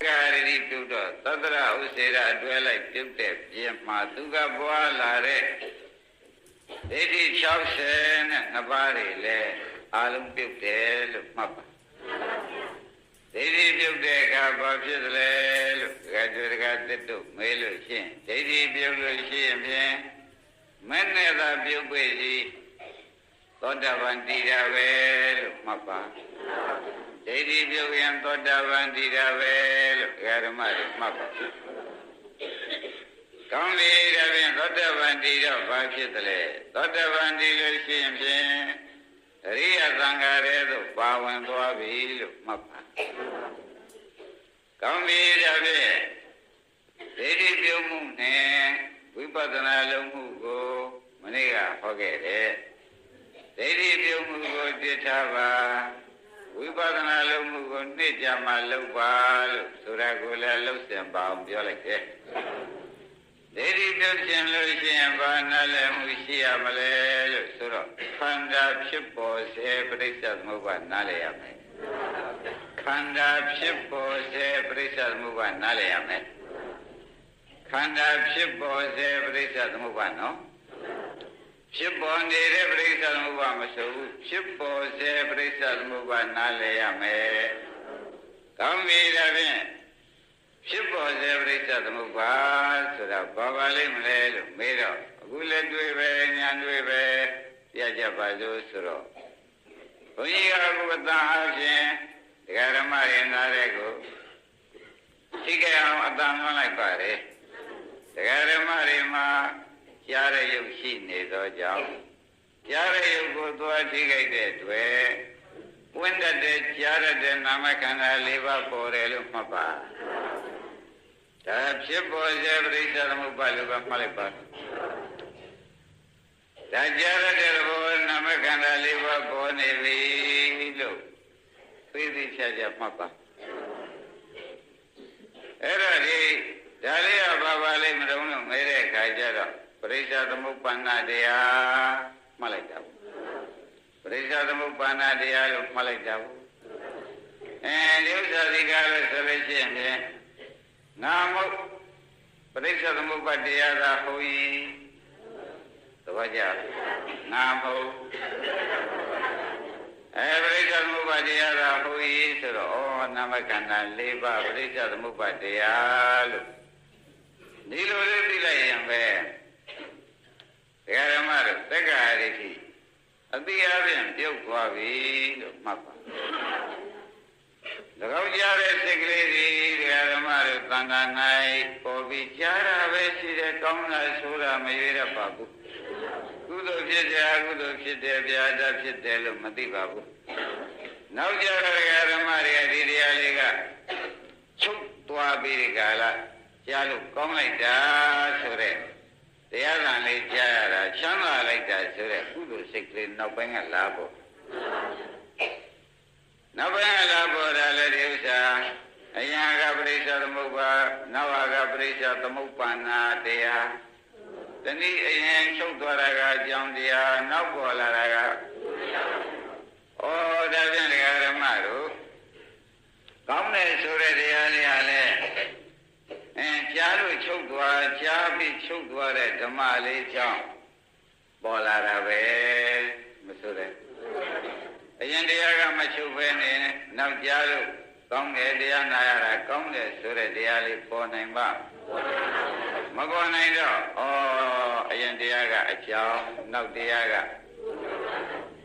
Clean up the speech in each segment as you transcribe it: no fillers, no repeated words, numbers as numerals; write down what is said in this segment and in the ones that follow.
Gari Dudo, Tadra Usera, Dwella, Duke, Yama, Duga Boala, Lady Chowsen, Nabari, Alum Duke, Mapa. Lady Duke, Gabafile, Gadrigat, Melu Shin, Lady Bugle Shin, Manela Bugue, Toda Vandida, Mapa. Lady Bugan, Toda Vandida, Garamari, Mapa. Come here, Toda Vandida, Bafile, Toda Vandida Shin, Ria Zangaredo, Pawan Boavi, Mapa. Come here, Lady Bumune, Vipadana Lumugo, Maniga, forget it. Lady Bumugo, Ditava, Vipadana Lumugo, Nijama Lubal, Suragula, Lusemba, Biolake. Lady Bilson, Lucian, Vanale, Musia, Malay, Suro, Kanda, Shipos, Brixas, Muba, Naleame. Kanda, Shipos, Brixas, Muba, Naleame. Kanda, Shipos, Brixas, Muba, no? Shipon, the Brixas, Muba, so Shipos, Brixas, Muba, Naleame. Come here, Shipos, Brixas, Muba, so that Baba Limle, Miro, Gula Dwebe, Yandwebe, Yajabazo, Suro. When you are with the house, the Garamari and Narego, she gave out a damn like Barry. The Garamari, Yara, you see, Nido Jow. Yara, you go to a ticket way. When the dead Yara, then Namakana live up for Elumapa. The ship was every Salamubalu of Malipa. That Yara, the Namakana live up for Nevi. With each other, Papa. Eradi, Dalia Babali Mrono, Mere Kajara, Prisa the Mupana dea Malaka. Prisa the Mupana dea Malaka. And you saw the Gala Salvation. Now, Prisa the Mupadia, the Hui, the Vaja, Namo. Every Mubadia, who is or Namakana, Liba, Richard Mubadia. Nilo Lilay and Bear. The Aramar, the Gariki. A big Arian, Yokavi, Mapa. The Gaudiare Secretary, the Aramar, Tanganai, for Vichara, Vesi, the Kona Sura, Mayra Babu. Good of Shidabia, Shidel, Madibabu. Now, Jara Maria Didialiga, Chuk Tuabirigala, Jalu, come like that, Sure. The other like Jara, Chama like that, Sure, who sickly, no bang a labo. No bang a labo, Aladusa, a young Gabrisa the Muba, Nava Gabrisa the Mupana, dea. The need so Dwaraga, John Dia, no Bolaraga. Oh, doesn't get a maru. Come there, Sura de Ale. And Chalu Chukwa, Chabi Chukwa, the Mali Chong. Bolarabe, Missouri. A Yandiaga Machuven, now Jalu, come there, Diana, come there, Sura de Ali, Ponema. Magonaido, oh, Ayandiaga, a chow, no diaga.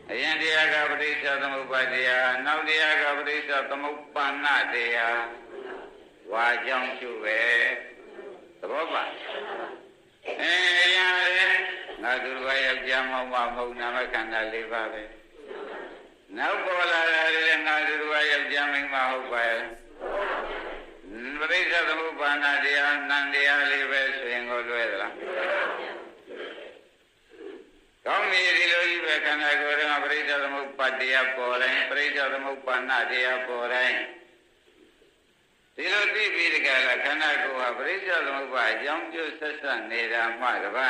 Ayandiaga, Brisa, the Mubadia, no diaga, Brisa, the Mupana, dea. Why don't you wear the Boba? Eh, Nadurway of Jamma, Namakana, Livabe. No Bola, Nadurway of jamming Mahobile. Brisa the Mupana, Nandia, Lives, swing all weather. Come here, can I go to Brisa the Mupadia Porain, Brisa the Mupana, dia Porain. Siloti Virgala, can I go a Brisa the Mupa, young Joseph, Neda Magava.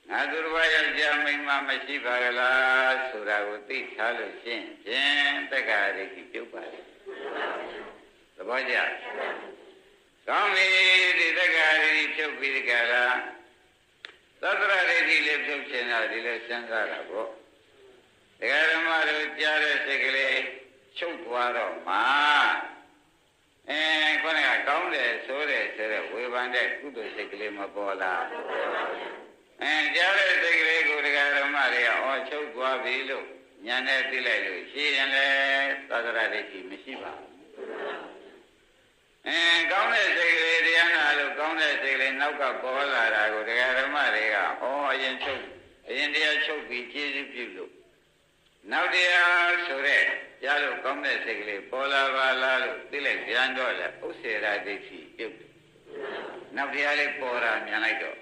Nadurvaya jamming Mama Shivagala, Suravuti, Halushin, Jen, the Gari, Cuba. ဘောကြကောင်းပြီဒီတက္ကရာတိဖြုတ်ပြီးကြလားသတ္တရဒိဋ္ဌိလေးဖြုတ်ချင်တော့ဒီလိုစဉ်းစားတာပေါ့ဒကာဓမ္မတို့ကြားတဲ့စိတ်ကလေးချုပ်သွားတော့မှခေါင်းကကောင်းတယ်ဆိုတဲ့ဝေဖန်တဲ့ကုသိုလ်စိတ်ကလေးမပေါ်လားကြားတဲ့စိတ်ကလေးကိုဒကာဓမ္မတွေကချုပ်သွားပြီလို့ဉာဏ်နဲ့သိလိုက်လို့ရှိရင်လေသတ္တရဒိဋ္ဌိမရှိပါဘူးကောင်းတဲ့စိတ်ကလေးတရားနာလို့ကောင်းတဲ့စိတ်ကလေးနောက်ကပေါ်လာတာကိုဒကာဓမ္မတွေကအရင်တရားချုပ်ပြီးကျေးဇူးပြုလို့နောက်တရားဆိုတဲ့ကြားလို့ကောင်းတဲ့စိတ်ကလေးပေါ်လာပါလားလို့သိလိုက်ပြန်တော့လေဥစ္စေရာဒိဋ္ဌိပြုတ်နောက်တရားလေးပေါ်လာမြန်လိုက်တော့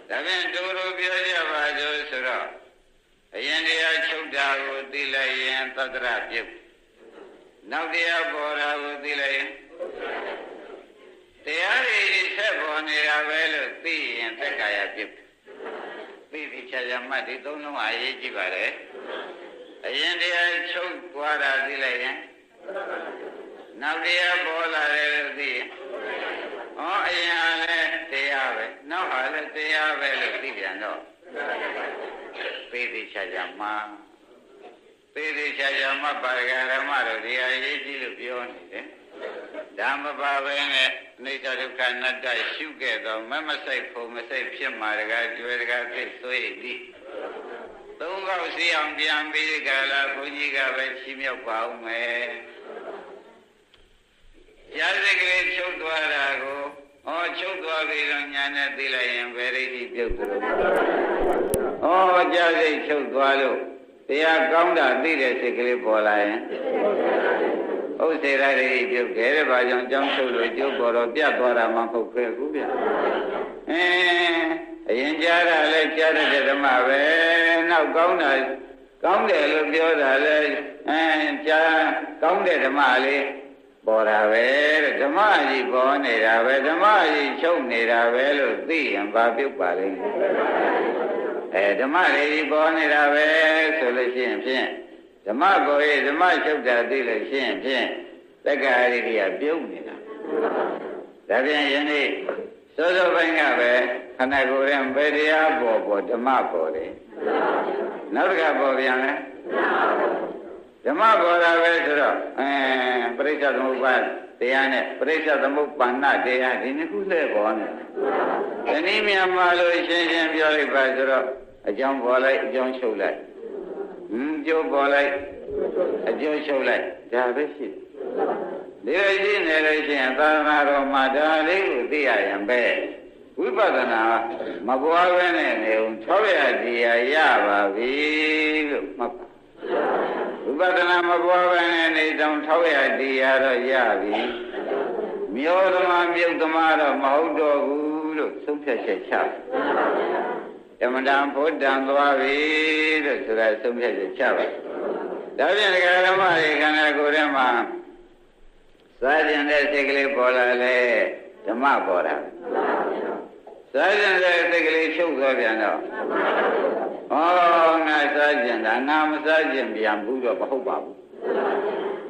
ဒါပြန်တို့လိုပြောကြပါလို့ဆိုတော့အရင်တရားချုပ်တာကိုသိလိုက်ရင်သတ္တရပြုတ်နောက်တရားပေါ်တာကိုသိလိုက်ရင်တရားတွေဆက်ပေါ်နေတာပဲလို့သိရင်သက္ကာယပြုတ်သိသိချာချာမှတ်ဒီသုံးလုံးအရေးကြီးပါတယ်အရင်တရားချုပ်သွားတာသိလိုက်ရင်နောက်တရားပေါ်လာတယ်လို့သိရင်အရင်ကလည်းတရားပဲနောက်ဟာလည်းတရားပဲလို့သိပြန်တော့သိသိချာချာမှသိသိချာချာမှပါရဓမ္မတို့ဒီအရေးကြီးလို့ပြောနေတယ်ဓမ္မပါပဲနဲ့အိဋ္ဌဒုက္ခအနတ္တရှုခဲ့တော့မဆိုင်ဖို့မဆိုင်ဖြစ်မှာတကားကျွဲတကားသိဆိုရသည်သုံးခေါက်စီအောင်ပြန်ပြီးကြလားဘုန်းကြီးကပဲချီးမြှောက်ပါဦးမယ်ရာဇကလေးချုပ်သွားတာကိုချုပ်သွားပြီတော့ညာနဲ့သိလိုက်ရင်ဘယ်ရိတိပြုတ်သလိုကြာစိတ်ချုပ်သွားလို့တရားကောင်းတာသိတဲ့စိတ်ကလေးပေါ်လာရင်ဥစ္စေရရိတိပြုတ်တယ်တဲ့ဘာကြောင့်ကြောင်းချုပ်လို့ကျုပ်ပေါ်တော့ပြတ်သွားတာမှမဟုတ်ခဲ့ဘူးဗျအရင်ကြားတာလဲကြားတဲ့ဓမ္မပဲနောက်ကောင်းတယ်လို့ပြောတာလဲကြားကောင်းတဲ့ဓမ္မလေးပေါ်တာပဲတဲ့ဓမ္မကြီးပေါ်နေတာပဲဓမ္မကြီးချုပ်နေတာပဲလို့သိရင်ဘာပြုတ်ပါလိမ့်ဓမ္မကြီးပေါ်နေတာပဲဆိုလို့ရှိရင်ဖြင့်ဓမ္မပေါ်ရဲ့ဓမ္မချုပ်တာသိလို့ရှိရင်ဖြင့်တက္ကရာတိကပြုတ်နေတာဒါပြန်ယနေ့စောစောပိုင်းကပဲခန္ဓာကိုယ်ရင်ဘယ်တရားပေါ်ဓမ္မပေါ်တယ်နောက်တစ်ခါပေါ်ပြန်လဲဓမ္မပေါ်တာပဲဆိုတော့ပရိစ္ဆေသမုပ္ပါတရားနဲ့ပရိစ္ဆေသမုပ္ပါဏတရားဒီနှစ်ခုလဲပေါ်နေတယ်ဒီနည်းမြန်မာလို့ရှင်းရှင်းပြောလိုက်ပါဆိုတော့အကြောင်းပေါ်လိုက်အကြောင်းချုပ်လိုက်ကျိုးပေါ်လိုက်အကျိုးချုပ်လိုက်ဒါပဲရှိတယ်ဒီလိုရှိနေလို့ရှိရင်သာသနာတော်မှာဒါလေးကိုသိရရင်ပဲဝိပဿနာမပွားဘဲနဲ့နေုံ600တရားရပါပြီလို့မှတ်ပါဝိပဿနာမပွားဘဲနဲ့နေတောင်600တရားတော့ရပြီမြောသမားမြုပ်သမားတော့မဟုတ်တော့ဘူးလို့သုံးဖြတ်ချက်ချဓမ္မတံဘုဒ္ဓံသွားပြီလို့ဆိုတာသုံးဖြတ်ချက်ချပါဒါဖြင့်ဓမ္မတွေခန္ဓာကိုယ်ထဲမှာစားကျင်တဲ့စိတ်ကလေးပေါ်လာလေဓမ္မပေါ်တာစားကျင်တဲ့စိတ်ကလေးချုပ်သွားပြန်တော့ငါစားကျင်တာငါမစားကျင်ပြန်ဘူးတော့မဟုတ်ပါဘူး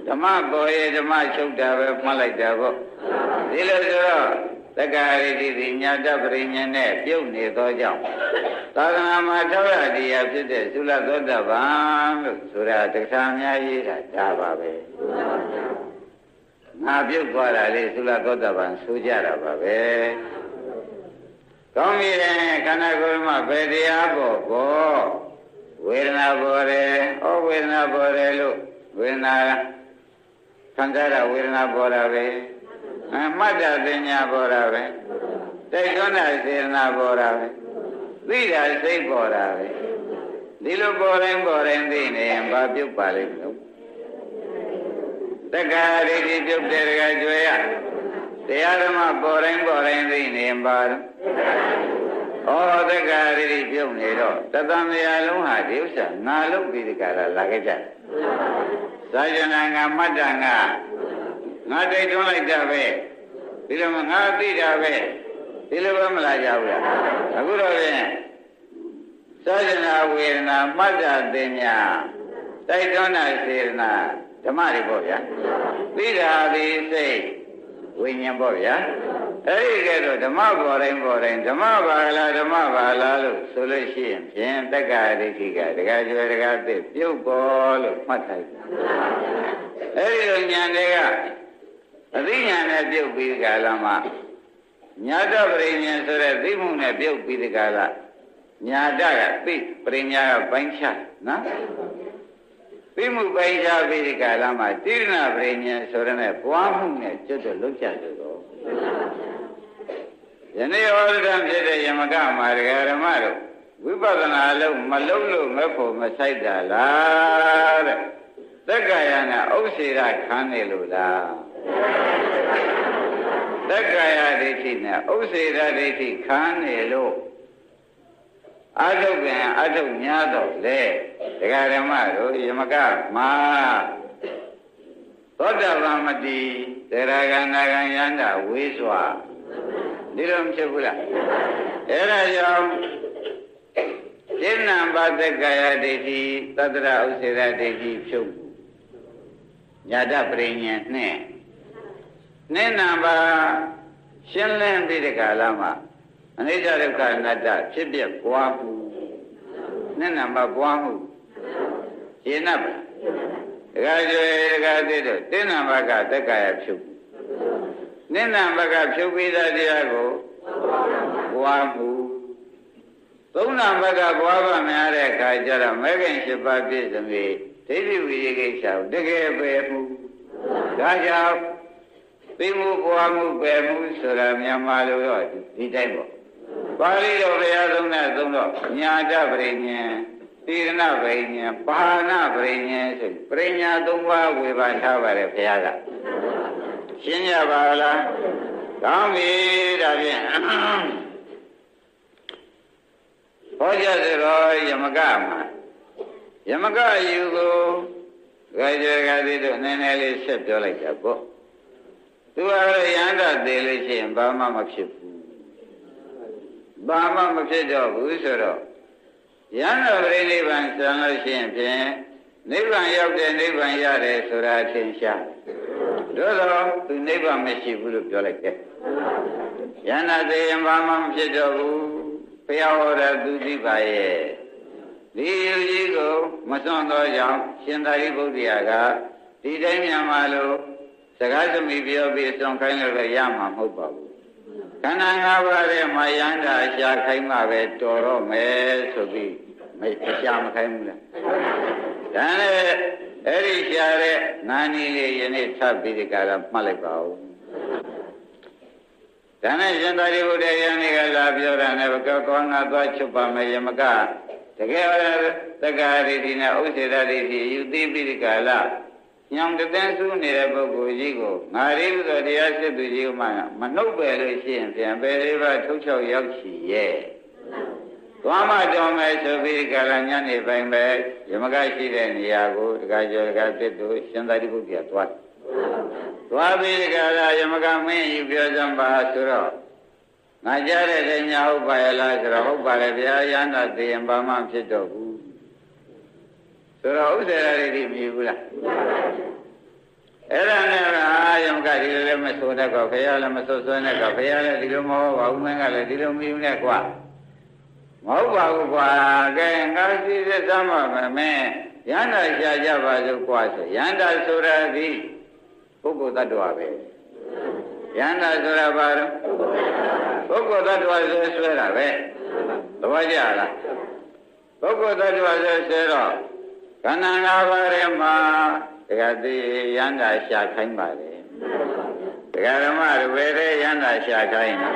ဓမ္မပေါ်ရဲ့ဓမ္မချုပ်တာပဲမှတ်လိုက်တာပေါ့ဒီလိုဆိုတော့တက္ကရာတိတိညာတပရိညာနဲ့ပြုတ်နေသောကြောင့်သာသနာမှာ600တရားဖြစ်တဲ့သုလသောတပန်လို့ဆိုတာတခါများရေးတာဒါပါပဲငါပြုတ်သွားတာလေးသုလသောတပန်ဆိုကြတာပါပဲကောင်းပြီခန္ဓာကိုယ်မှာဘယ်တရားပေါ်ဝေဒနာပေါ်တယ်ဝေဒနာပေါ်တယ်လို့ဝေဒနာခံစားတာဝေဒနာပေါ်တာပဲမှတ်တာပညာပေါ်တာပဲတိုက်တွန်းတာစေနာပေါ်တာပဲသိတာစိတ်ပေါ်တာပဲဒီလိုပေါ်တိုင်းသိနေရင်ဘာပြုတ်ပါလိမ့်မလို့တက္ကရာတိပြုတ်တဲ့တကကြွယ်ရတရားဓမ္မပေါ်တိုင်းသိနေရင်ဘာတော့တက္ကရာတိပြုတ်နေတော့တသံတရားလုံးဟာဒီဥစ္စာငါလုပ်ပြီးဒီကရာလာခဲ့ကြသာယနာငါမှတ်တာငါတိုက်တွန်းလိုက်တာပဲဒီလိုမှငါသိတာပဲဒီလိုပဲမလာကြဘူးလားအခုတော့ဖြင့်သာယနာဝေဒနာမှတ်တာတင်ညာတိုက်တွန်းတာစေနာဓမ္မတွေပေါ့ဗျာသိတာဒီစိတ် ဝိညာဉ်ပေါ့ဗျာအဲ့ဒီကဲတော့ဓမ္မပေါ်တိုင်းဓမ္မပါလားဓမ္မပါလားလို့ဆိုလို့ရှိရင်ဖြင့်တက္ကရာဒိဋ္ဌိကတက္ကကျွယ်တက္ကသစ်ပြုတ်ပေါ်လို့မှတ်ထားတယ်အဲ့ဒီလိုဉာဏ်တွေကအသိဉာဏ်နဲ့ပြုတ်ပြီးကာလမှာညာတပရိညာဆိုတဲ့သိမှုနဲ့ပြုတ်ပြီးဒီကာလညာတကသိပရိညာကပိုင်းခြားနော်သိမှုပိုင်းခြားပြီးဒီကာလမှာတိရဏပရိညာဆိုတဲ့ပွားမှုနဲ့ကျွတ်တော့လောက်ကြတယ်တော့ယနေ့ဩရဒံဖြစ်တဲ့ယမကမှာဒကာဓမ္မတို့ဝိပဿနာလုံးမလုံးလို့မဖို့မဆိုင်တာလားတဲ့သက္ကာယနဲ့ဥစ္စေရခံနေလို့လားသက္ကာယဒိဋ္ဌိနဲ့ဥစ္စေရဒိဋ္ဌိခံနေလို့အထုပ်ပြန်အထုပ်များတော့လေဒကာဓမ္မတို့ယမကမှာသောတာပန်မတိတရားကနာကယန္တာဝေးစွာဒီလိုမဖြစ်ဘူးလားအဲ့ဒါကြောင့်ဉာဏ်ပါသက္ကာယဒိဋ္ဌိသတ္တရဥစ္စေရဒိဋ္ဌိဖြုတ်ညာတပရိညာနဲ့နိဏပါရှင်းလင်းပြီးတဲ့ကာလမှာအနိစ္စဒုက္ခအနတ္တဖြစ်ပြပွားမှုနိဏပါပွားမှုရှင်း납ပါဒကာကျွေဒကာသိတို့တိဏဘကသက္ကာယဖြုတ်နိဏဘကဖြုတ်ပြီးတဲ့တရားကိုပွားမှုသုံးနာဘကပွားပါများတဲ့အခါကျတော့မဲခင်၈ပါးပြည့်စုံပြီးဒိဋ္ဌိဝိရိကိစ္စကိုတကယ်ပယ်မှုဒါကြောင့်သိမှုပွားမှုပယ်မှုဆိုတာမြန်မာလိုတော့ဒီတိုင်းပေါ့ပါဠိတော်ဘုရားသုံးတဲ့သုံးတော့ညာတပရိညာတိရဏပရိညာပါဏပရိညာဆိုပရိညာ၃ပါးဝေဘာထားပါတယ်ဘုရားကရှင်းကြပါလားကောင်းပြီဒါဖြင့်ဟောကြားဆိုတော့ယမကမှာယမကယူကိုကြွယ်ကတိတို့နည်းနည်းလေးဆက်ပြောလိုက်တာပေါ့သူကလည်းယန္တာသေးလို့ရှိရင်ဘာမှမဖြစ်ဘူးဘာမှမဖြစ်တော့ဘူးဆိုတော့ယန္တာပြိနိဗ္ဗာန်ဆံလို့ရှိရင်ဖြင့်နိဗ္ဗာန်ရောက်တဲ့နိဗ္ဗာန်ရတယ်ဆိုတာအထင်ရှားတို့တော့သူနိဗ္ဗာန်မရှိဘူးလို့ပြောလိုက်တယ်ယန္တာသေးရင်ဘာမှမဖြစ်တော့ဘူးဘုရားဟောတာသူသိပါရဲ့ဒီယူကြီးကိုမစွန့်သောကြောင့်ရှင်သာရိပုတ္တရာကဒီတိုင်းမြန်မာလိုစကားသမီးပြောပြီးစွန့်ခိုင်းလို့ရမှာမဟုတ်ပါဘူးခန္ဓာ၅ပါးထဲမှာယန္တာရှာခိုင်းမှပဲတော်တော့မယ်ဆိုပြီးမရှာမခိုင်းဘူးလားဒါနဲ့အဲ့ဒီရှာတဲ့နာနီလေးယနေ့ထပ်ပြီးဒီကရမှတ်လိုက်ပါဦးဒါနဲ့ရှင်သာရိပုတ္တရာနေကလာပြောတာနဲ့ကောငါသွားချုပ်ပါမယ်ယမကတကယ်သက္ကာရိတိနဲ့ဥစ္စေရရိတိယူသိပြီးဒီကလာညောင်တန်းစုနေတဲ့ပုဂ္ဂိုလ်ကြီးကိုငါရိဟုသောတရားစစ်သူကြီးမှမနှုတ်ပယ်လို့ရှိရင်ပြန်ပဲလေးပါထုတ်ချောက်ရောက်ချီရဲ့သွားမတော်မယ်ဆိုပြီးကလာညနေပိုင်းပဲယမကရှိတဲ့နေရာကိုတခါကျော်တခါတစ်တို့ရှင်သာရိပုတ္တရာသွားပြီးဒီကလာယမကမင်းယူပြောစမ်းပါဆိုတော့ငါကြားတဲ့ညာဟုတ်ပါရဲ့လားဆိုတော့ဟုတ်ပါလေဗျာယန္တာသိရင်ဘာမှဖြစ်တော့ဘူးဆိုတော့ဥစ္စေရရိတိမြည်ဘူးလားအဲ့ဒါနဲ့ယမကဒီလိုလည်းမဆိုတတ်ကောခရလည်းမဆိုဆွဲနဲ့ကောခရလည်းဒီလိုမဟုတ်ပါဘူးမင်းကလည်းဒီလိုမြည်ဘူးနဲ့ကွာမဟုတ်ပါဘူးကွာကဲငါစီစစ်သမ်းပါမယ်မင်းယန္တာရှာကြပါစို့ကွာဆိုယန္တာဆိုရသည်ပုဂ္ဂိုလ်တ attva ပဲယန္တာဆိုတာဘာလို့ပုဂ္ဂိုလ်တ attva ဆွဲတာပဲသဘောကျလားပုဂ္ဂိုလ်တ attva ဆွဲတော့ခန္ဓာ၅ပါးထဲမှာတခါသိယန္တာရှာခိုင်းပါလေဒကာဓမ္မတွေဘယ်ထဲယန္တာရှာခိုင်းလဲ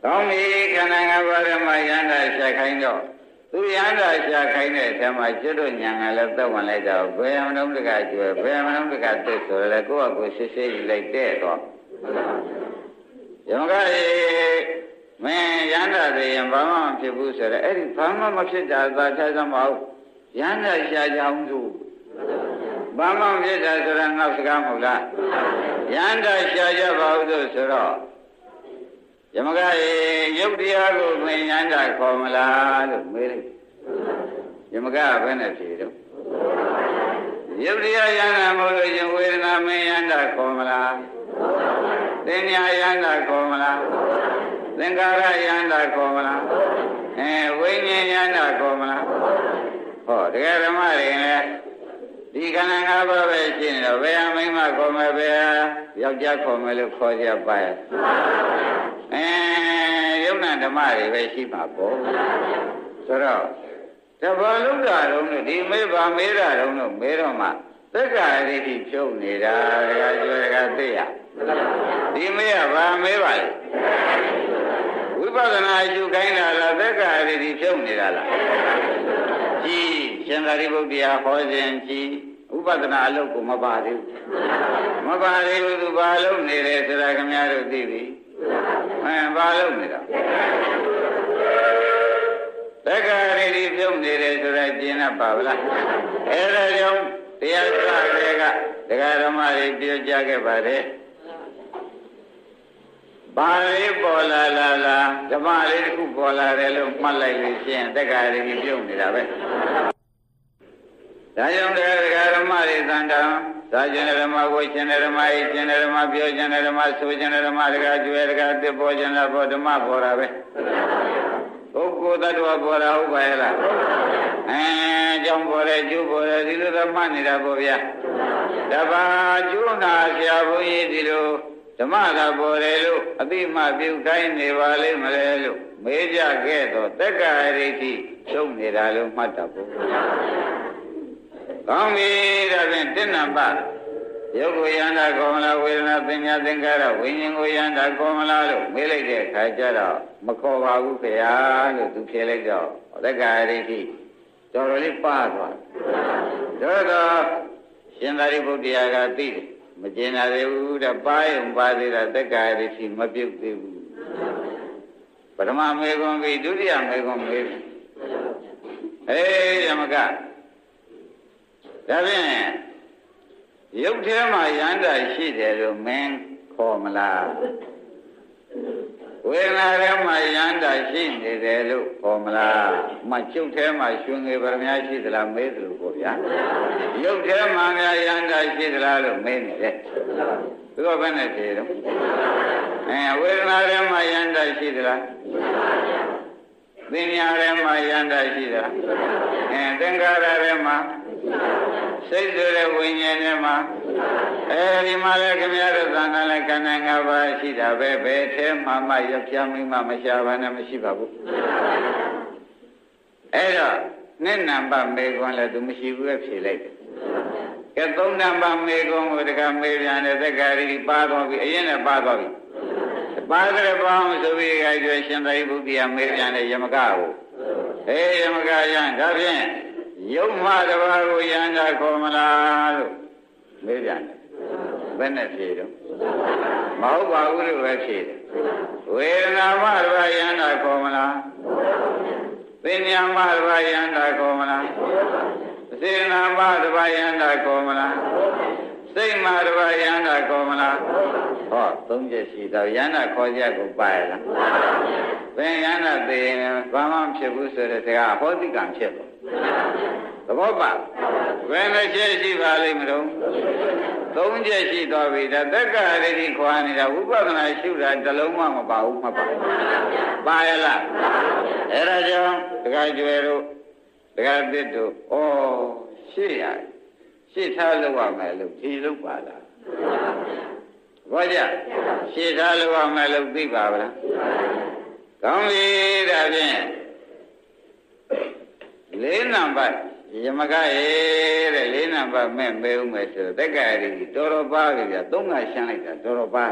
ကောင်းပြီခန္ဓာ၅ပါးထဲမှာယန္တာရှာခိုင်းတော့သူယန္တာရှာခိုင်းတဲ့အထက်မှာကျွတ်တို့ညာငါလည်းသက်ဝင်လိုက်တော့ဘယ်မလုံးတကကျွယ်ဘယ်မလုံးတကသက်ဆိုလည်းကိုယ့်အကိုစစ်စစ်ယူလိုက်တဲ့တော့ယမကမင်းယန္တာတွေရင်ဘာမှမဖြစ်ဘူးဆိုတော့အဲ့ဒီဘာမှမဖြစ်တာသာချစမဟုတ်ယန္တာရှာကြအောင်သူဘာမှမဖြစ်တာဆိုတော့ငါစကားမဟုတ်လားယန္တာရှာကြပါဦးလို့ဆိုတော့ယမကယုတ်တရားကိုမင်းယန္တာခေါ်မလားလို့မေးလိုက်ယမကဘယ်နဲ့ဖြေတော့ယ ရုပ်တရားယန္တာမဟုတ်လို့ရှင်ဝေဒနာမင်းယန္တာခေါ်မလားသင်ညာယန္တာခေါ်မလားသင်္ခါရယန္တာခေါ်မလားဝိညာဉ်ယန္တာခေါ်မလားဟောတရားဓမ္မတွေလည်းဒီခန္ဓာ၅ပါးပဲရှိနေတော့ဘယ်ဟာမိန်းမခေါ်မယ်ဘယ်ဟာယောက်ျားခေါ်မယ်လို့ခေါ်ကြပါရဲ့ယုံနာဓမ္မတွေပဲရှိမှာပေါ့ဆိုတော့တဘောလုံးတာတော့ဒီမေးပါမေးတာတော့မေးတော့မှသက္ကာရိတိဖြုတ်နေတာဒကာကျွဲဒကာသိရဒီမေးကဘာမေးပါလဲဝိပဿနာရှုခိုင်းတာလားသက္ကာရိတိဖြုတ်နေတာလားကြည်ရှင်သာရိပုတ္တရာဟောခြင်းကြည်ဥပဒနာအလုပ်ကိုမပါသေးဘူးမပါသေးဘူးသူဘာလုပ်နေတယ်ဆိုတာခင်ဗျားတို့သိပြီဘာလုပ်နေတာသက္ကာရိတိပြုံးနေတယ်ဆိုတာကျင်납ပါဗလားအဲဒါကြောင့်တရားစတွေကဒကာဓမ္မတွေပြောကြခဲ့ပါတယ်ဘာလေးပေါ်လာဓမ္မလေးတစ်ခုပေါ်လာတယ်လို့မှတ်လိုက်လို့ရှိရင်သက္ကာရိတိပြုံးနေတာပဲဒါကြောင့်ဒကာဓမ္မတွေသံတံသာကျင်ဓမ္မဝိကျင်ဓမ္မဤကျင်ဓမ္မပြောကျင်ဓမ္မဆိုကျင်ဓမ္မဒကာကျွဲဒကာတစ်ပေါ်ကျင်တာပေါ်ဓမ္မပေါ်တာပဲပုဂ္ဂိုလ်တ attva ပေါ်တာဟုတ်ပါရဲ့လားကြောင့်ပေါ်တယ်ကျိုးပေါ်တယ်ဒီလိုတော့မှတ်နေတာပေါ့ဗျာတပါကျိုးနာဆရာဘုန်းကြီးဒီလိုဓမ္မသာပေါ်တယ်လို့အတိမပြုခိုင်းနေပါလိမ့်မလဲလို့မေးကြခဲ့တော့သက္ကာရိတိသုံးနေတာလို့မှတ်တာပေါ့ကောင်းပြီဒါဖြင့်တဏ္ဍပါယုတ်ကိုယန္တာခေါ်မလားဝေဒနာပညာသင်္ခါရဝိညာဉ်ကိုယန္တာခေါ်မလားလို့မေးလိုက်တဲ့အခါကျတော့မခေါ်ပါဘူးခင်ဗျာလို့သူဖြေလိုက်တော့သက္ကာရိတိတော်တော်လေးပါသွားတယ်တော့ရှင်သာရိပုတ္တရာကသိတယ်မကျင်နာသေးဘူးတဲ့ပါရင်ပါသေးတာသက္ကာရိတိမပြုတ်သေးဘူးပထမမေကွန်ပြီးဒုတိယမေကွန်မေးယမကဒါဖြင့်ရုပ်ထဲမှာယန္တာရှိတယ်လို့မင်းခေါ်မလားဝေဒနာထဲမှာယန္တာရှိနေတယ်လို့ခေါ်မလားမကျုပ်ထဲမှာရှင်ငယ်ဗရမများရှိသလားမေးသလိုပေါ့ဗျာရုပ်ထဲမှာများယန္တာရှိသလားလို့မေးနေတယ်သူကဘယ်နဲ့ဖြေတော့ဝေဒနာထဲမှာယန္တာရှိသလားသင်ညာထဲမှာယန္တာရှိသလားသင်္ခါရထဲမှာစိတ်ဆိုတဲ့ဝိညာဉ်ထဲမှာဒီမှာလည်းခင်ဗျားတို့သံဃာလည်းခန္ဓာ၅ပါးရှိတာပဲဘယ်ထဲမှာမှယောက်ျားမိန်းမမရှာပါနဲ့မရှိပါဘူးအဲ့တော့နှစ်နံပါတ်မေကွန်းလည်းသူမရှိဘူးပဲဖြေလိုက်တယ်ကဲသုံးနံပါတ်မေကွန်းကိုတကမေးပြန်တဲ့သက္ကာရိပါသွားပြီအရင်နဲ့ပါသွားပြီပါတယ်ပေါင်းဆိုပြီးကြွယ်ရှင်သာရိပုတ္တရာမေးပြန်တဲ့ယမကကိုယမကယံဒါဖြင့်ယုံမှတပါးကိုယန္တာခေါ်မလားလို့မေးပြန်တယ်ဘယ်နဲ့ဖြေတော့မဟုတ်ပါဘူးလို့ပဲဖြေတယ်ဝေဒနာမှတပါးယန္တာခေါ်မလားပညာမှတပါးယန္တာခေါ်မလားစေနာမှတပါးယန္တာခေါ်မလားစိတ်မှတပါးယန္တာခေါ်မလားဟောသုံးချက်ရှိတော့ယန္တာခေါ်ချက်ကိုပါရလားဘယ်ယန္တာသိရင်ဘာမှမဖြစ်ဘူးဆိုတဲ့စကားဟောတိကံဖြစ်တော့သဘောပါဘယ်နှချက်ရှိပါလိမ့်မလို့သုံးချက်ရှိသွားပြီဒါသက္ကာရိတိခွာနေတာဝိပဿနာရှုတာတစ်လုံးမှမပါဘူးမပါပါရလားအဲ့ဒါကြောင့်ဒကာကျွယ်တို့ဒကာသစ်တို့ရှေ့ထားလို့ရမယ်လို့ဒီလို့ပါလားဘောကြရှေ့ထားလို့ရမယ်လို့သိပါဗလားကောင်းပြီဒါဖြင့်လေးနံပါတ်ယမကရဲ့တဲ့လေးနံပါတ်မဲ့မဲဦးမယ်ဆိုတော့တက္ကရာကြီးတော်တော်ပါပြီဗျာသုံးကရှင်းလိုက်တာတော်တော်ပါ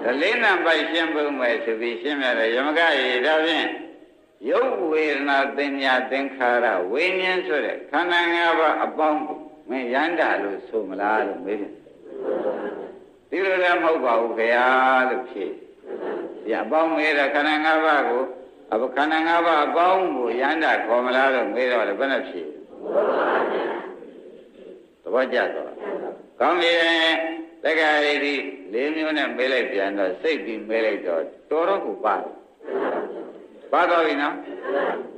ဒါလေးနံပါတ်ရှင်းပုံမယ်ဆိုပြီးရှင်းပြတယ်ယမကရဲ့ဒါဖြင့်ရုပ်ဝေဒနာသင်ညာသင်္ခါရဝိညာဉ်ဆိုတဲ့ခန္ဓာ၅ပါးအပေါင်းကိုမင်းယန္တာလို့ဆိုမလားလို့မေးတယ်ဒီလိုလည်းမဟုတ်ပါဘူးခင်ဗျာလို့ဖြေဒီအပေါင်းမေးတဲ့ခန္ဓာ၅ပါးကိုခန္ဓာ၅ပါးအပေါင်းကိုယန္တာခေါ်မလားလို့မေးတော့လည်းဘယ်နဲ့ဖြေသဘောကျတော့ကောင်းပြီတက္ကရာရိတိ၄မျိုးနဲ့မေးလိုက်ပြန်တော့စိတ်ပြီးမေးလိုက်တော့တော်တော့ကိုပါသွားပြီနော်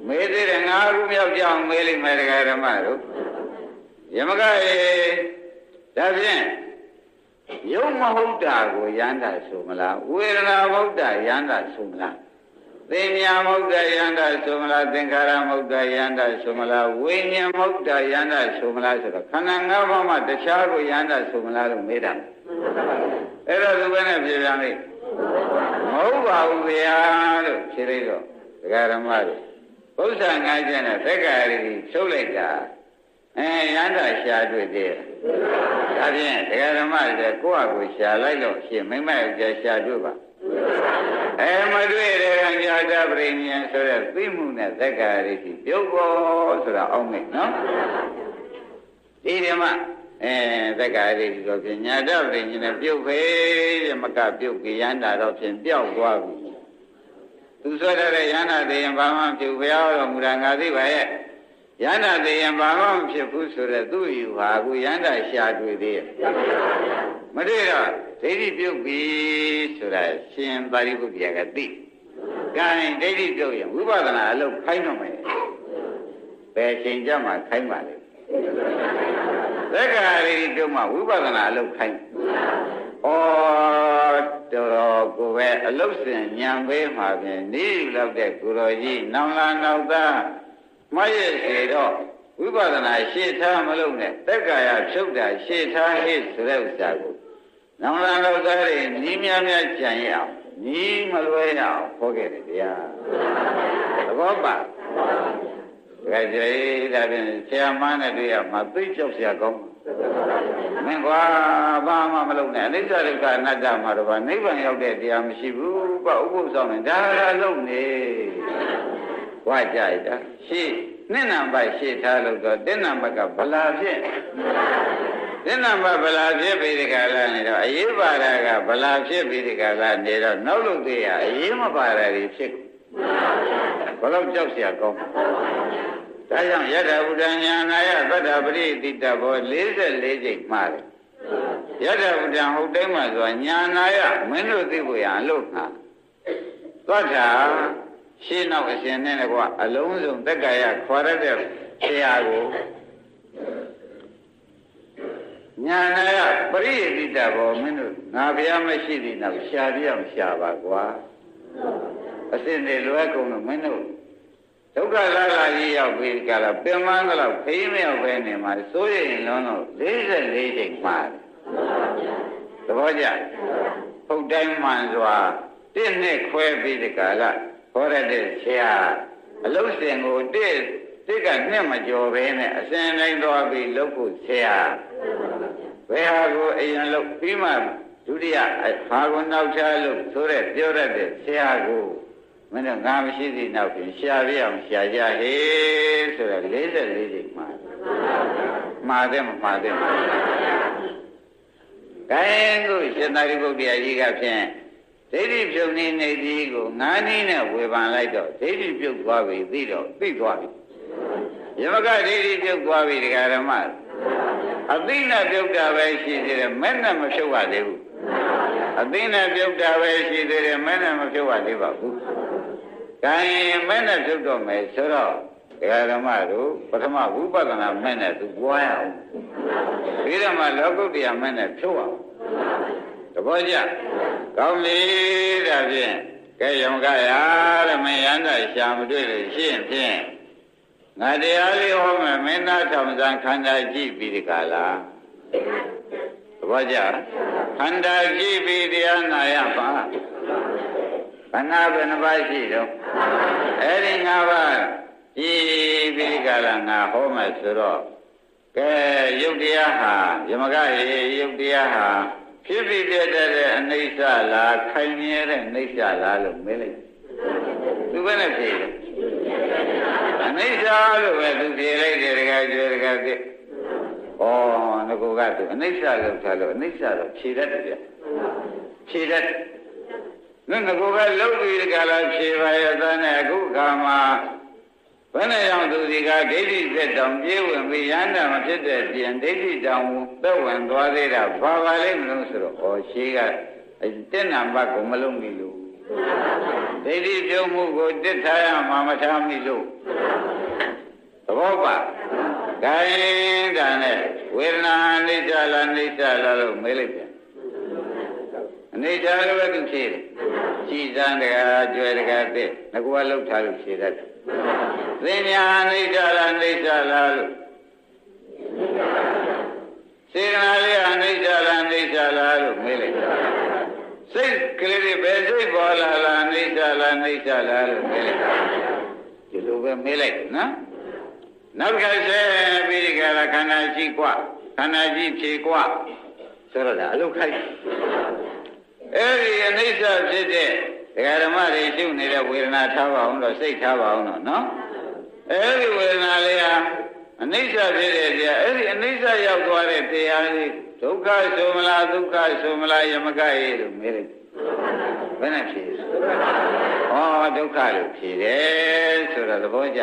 မေးသေးတယ်၅ခုမြောက်ကြအောင်မေးလိုက်မယ်တက္ကရာဓမ္မတို့ ယမကရေဒါဖြင့်ယုံမဟုတ်တာကိုယန္တာဆိုမလားဝေဒနာမဟုတ်တာယန္တာဆိုမလားသင်ညာမဟုတ်တာယန္တာဆိုမလားသင်္ခါရမဟုတ်တာယန္တာဆိုမလားဝိညာဉ်မဟုတ်တာယန္တာဆိုမလားဆိုတော့ခန္ဓာ၅ပါးမှာတခြားကိုယန္တာဆိုမလားလို့မေးတာအဲ့တော့သူကလည်းပြေပြန်လိမ့်မဟုတ်ပါဘူးဗျာလို့ဖြေလိုက်တော့ဒကာရမတို့ဘုရားငါးချက်နဲ့သက္ကာရီဖြုတ်လိုက်တာယန္တာရှာတွေ့သေးတယ်ဒါဖြင့်ဒကာရမတွေကိုယ့်အကိုရှာလိုက်လို့ရှင်မိမ့်မရဲ့ရှာတွေ့ပါမတွေ့တဲ့ကညာတပရိညာဆိုတဲ့သိမှုနဲ့သက္ကာရီပြုတ်ဖို့ဆိုတာအောက်မဲ့နော်ဒီဓမ္မသက္ကာရီဆိုဖြင့်ညာတပရိညာနဲ့ပြုတ်ဖေးမကပြုတ်ကြယန္တာတော့ဖြင့်ပျောက်သွားပြီသူဆိုတဲ့ယန္တာတည်ရင်ဘာမှပြုတ်ဘုရားတော်မူတာငါသိပါရဲ့ယန္တာတည်ရင်ဘာမှမဖြစ်ဘူးဆိုတဲ့သူ့ယူဟာအခုယန္တာရှာတွေ့သေးရဲ့မတွေ့တော့ဒိဋ္ဌိပြုတ်ပြီဆိုတာရှင်ပါရိပုတ္တရာကသိ။ကဲဒိဋ္ဌိပြုတ်ရင်ဝိပဿနာအလုပ်ခိုင်းတော့မယ်။ဘယ်ချိန်ကြမှာခိုင်းပါလဲ။သက္ကာရီပြုတ်မှဝိပဿနာအလုပ်ခိုင်း။ဩတော်ကိုပဲအလုပ်စဉ်ညံပေးမှာပြင်နေလောက်တဲ့ကိုတော်ကြီးနောင်လာနောက်သားမရဲ့စေတော့ဝိပဿနာရှေ့ထားမလုပ်နဲ့သက္ကာယဖြုတ်တာရှေ့ထားဟိဆိုတဲ့ဥစ္စာကိုနောင်လာတော့သားတွေနီးများများကြံရအောင်နီးမလွဲရအောင်ဟောခဲ့တယ်တရားသဘောပါဒါကြိဒါဖြင့်ဆရာမနဲ့တွေ့ရမှာသိကြောက်ဆရာကောင်းမင်းကွာဘာမှမလုပ်နဲ့အနိစ္စဒုက္ခအနတ္တမှာတော့နိဗ္ဗာန်ရောက်တဲ့တရားမရှိဘူးကွာဥပုသ်ဆောင်နေဒါလုံးနေကွာကြိုက်တာရှေ့နှစ်နံပါတ်ရှေ့ထားလို့တော့တစ်နံပါတ်ကဗလာဖြစ်တစ်နံပါတ်ဗလာဖြစ်ပြီးဒီကလာနေတော့အရေးပါတာကဗလာဖြစ်ပြီးဒီကလာနေတော့နောက်လို့သေးရအရေးမပါတာတွေဖြစ်ဘလို့ကြောက်เสียကောင်းဒါကြောင့်ယထာဘုဒ္ဓညာနာယသတ္တပရိတိတဘော44ကျိတ်မှားတယ်ယထာဘုဒ္ဓဟုတ်တိုင်းမှာဆိုညာနာယမင်းတို့သိဖို့ရအလို့ငါသတ္တာရှင်းနောက်အရှင်နဲ့ကွာအလုံးစုံတက္ကရာခေါ်ရတဲ့ဆရာကိုညာနာယပရိတိတဘောမင်းတို့ငါဘုရားမရှိသေးတော့ရှာပြအောင်ရှာပါကွာအစင်တွေလွယ်ကုန်လို့မင်းတို့ဒုက္ခလာလာကြီးရောက်ပြီးကြလားပင်မတော့ခရီးမရောက်ပဲနေမှာစိုးရင်လုံးတော့44ချိန်မှားတယ်သဘောကျဟုတ်တိုင်းမှန်စွာတစ်နှစ်ခွဲပြီးဒီကလာခေါ်ရတဲ့ဆရာအလုတ်စင်ကိုတစ်ကနှစ်မကျော်ပဲနဲ့အစဉ်တိုင်းသွားပြီးလုပ်ဖို့ဆရာဘယ်ဟာကိုအရင်လုပ်ပြီးမှဒုတိယဘာကိုနောက်ချလို့ဆိုတဲ့ပြောရတဲ့ဆရာကိုမင်းတို့ငါမရှိသေးနောက်ပြင်ရှာပြအောင်ရှာကြဟေးဆိုတော့44ချိန်မှာတယ်မမှားတယ်ခိုင်းကိုရှင်သာရိပုတ္တရာကြီးကဖြင့်ဒိဋ္ဌိပြုတ်နေနေကြီးကိုငါးနည်းနဲ့ဝေဖန်လိုက်တော့ဒိဋ္ဌိပြုတ်သွားပြီသိတော့သိသွားပြီယမကဒိဋ္ဌိပြုတ်သွားပြီဒကာဓမ္မအသိနဲ့ပြုတ်တာပဲရှိသေးတယ်မဲ့နဲ့မဖြုတ်ရသေးဘူးအသိနဲ့ပြုတ်တာပဲရှိသေးတယ်မဲ့နဲ့မဖြုတ်ရသေးပါဘူးကိုင်မဲ့နဲ့ဖြုတ်တော့မယ်ဆိုတော့ဒကာဓမ္မတို့ပထမဝိပဿနာမဲ့နဲ့သူပွားရအောင်ပြီးတော့မှလောကုတ္တရာမဲ့နဲ့ဖြုတ်အောင်တဘောကြကောင်းလေဒါဖြင့်ကဲယံကရာဓမ္မယန္တရှာမတွေ့လို့ရှင်းဖြင့်ငါတရားလေးဟောမယ်မင်းသားထောင်စံခန္ဓာကြည့်ပြီးဒီကလာတဘောကြခန္ဓာကြည့်ပြီးတရားနာရပါခန္ဓာဘယ်နှပါးရှိတော့အဲ့ဒီ၅ပါးကြည့်ပြီးဒီကလာငါဟောမယ်ဆိုတော့ကဲယုတ်တရားဟာယမကရေယုတ်တရားဟာဖြစ်ပြီးပြတဲ့အနိစ္စလားခိုင်မြဲတဲ့နိစ္စလားလို့မေးလိုက်သူပဲနဲ့ဖြေတယ်အနိစ္စလို့ပဲသူဖြေလိုက်တယ်တခါကျွဲတခါပြဩငါကသူအနိစ္စလို့ထားလို့အနိစ္စတော့ဖြေတတ်တယ်ဗျဖြေတတ်ငါကလုံးပြီးတခါလားဖြေပါရဲ့သားနဲ့အခုခါမှာဘယ်နဲ့ကြောင့်သူဒီကဒိဋ္ဌိသက်တောင်ပြေးဝင်ပြီးရဟန္တာမဖြစ်တဲ့ပြင်ဒိဋ္ဌိတောင်သက်ဝင်သွားသေးတာဘာပါလိမ့်မလို့ဆိုတော့ဩရှိကတက်နံပါတ်ကိုမလုံးမိလို့ဒိဋ္ဌိပြုံးမှုကိုတစ်ထားရမှာမထားမိလို့သဘောပါ ခိုင်းတာနဲ့ဝေဒနာအနိစ္စလားအနိစ္စလားလို့မေးလိုက်ပြန်အနိစ္စလို့ပဲသူဖြေတယ်ကြည်စမ်းတကားကြွယ်တကားတဲ့ငါကလှုပ်ထားလို့ဖြေတတ်တယ်သင်ညာအနိစ္စလားအနိစ္စလားလို့စေတနာလေးအနိစ္စလားအနိစ္စလားလို့မေးလိုက်စိတ်ကလေးတွေပဲစိတ်ပေါ်လာလားအနိစ္စလားအနိစ္စလားလို့မေးလိုက်ဒီလိုပဲမေးလိုက်နော်နောက်တစ်ခါဆက်ပြီးဒီကရခန္ဓာရှိกว่าခန္ဓာရှိဖြေกว่าဆိုတော့ဒါအလုတ်ခိုက်အဲ့ဒီအနိစ္စဖြစ်တဲ့ဒကာဓမ္မတွေရှုနေတဲ့ဝေဒနာထားပါအောင်တော့စိတ်ထားပါအောင်တော့နော်အဲ့ဒီဝေဒနာလေးဟာအနိစ္စဖြစ်တဲ့တရားအဲ့ဒီအနိစ္စရောက်သွားတဲ့တရားလေးဒုက္ခဆိုမလားဒုက္ခဆိုမလားယမကရေလို့မေးလိုက်ဘယ်နဲ့ဖြေဩဒုက္ခလို့ဖြေတယ်ဆိုတော့သဘောကျ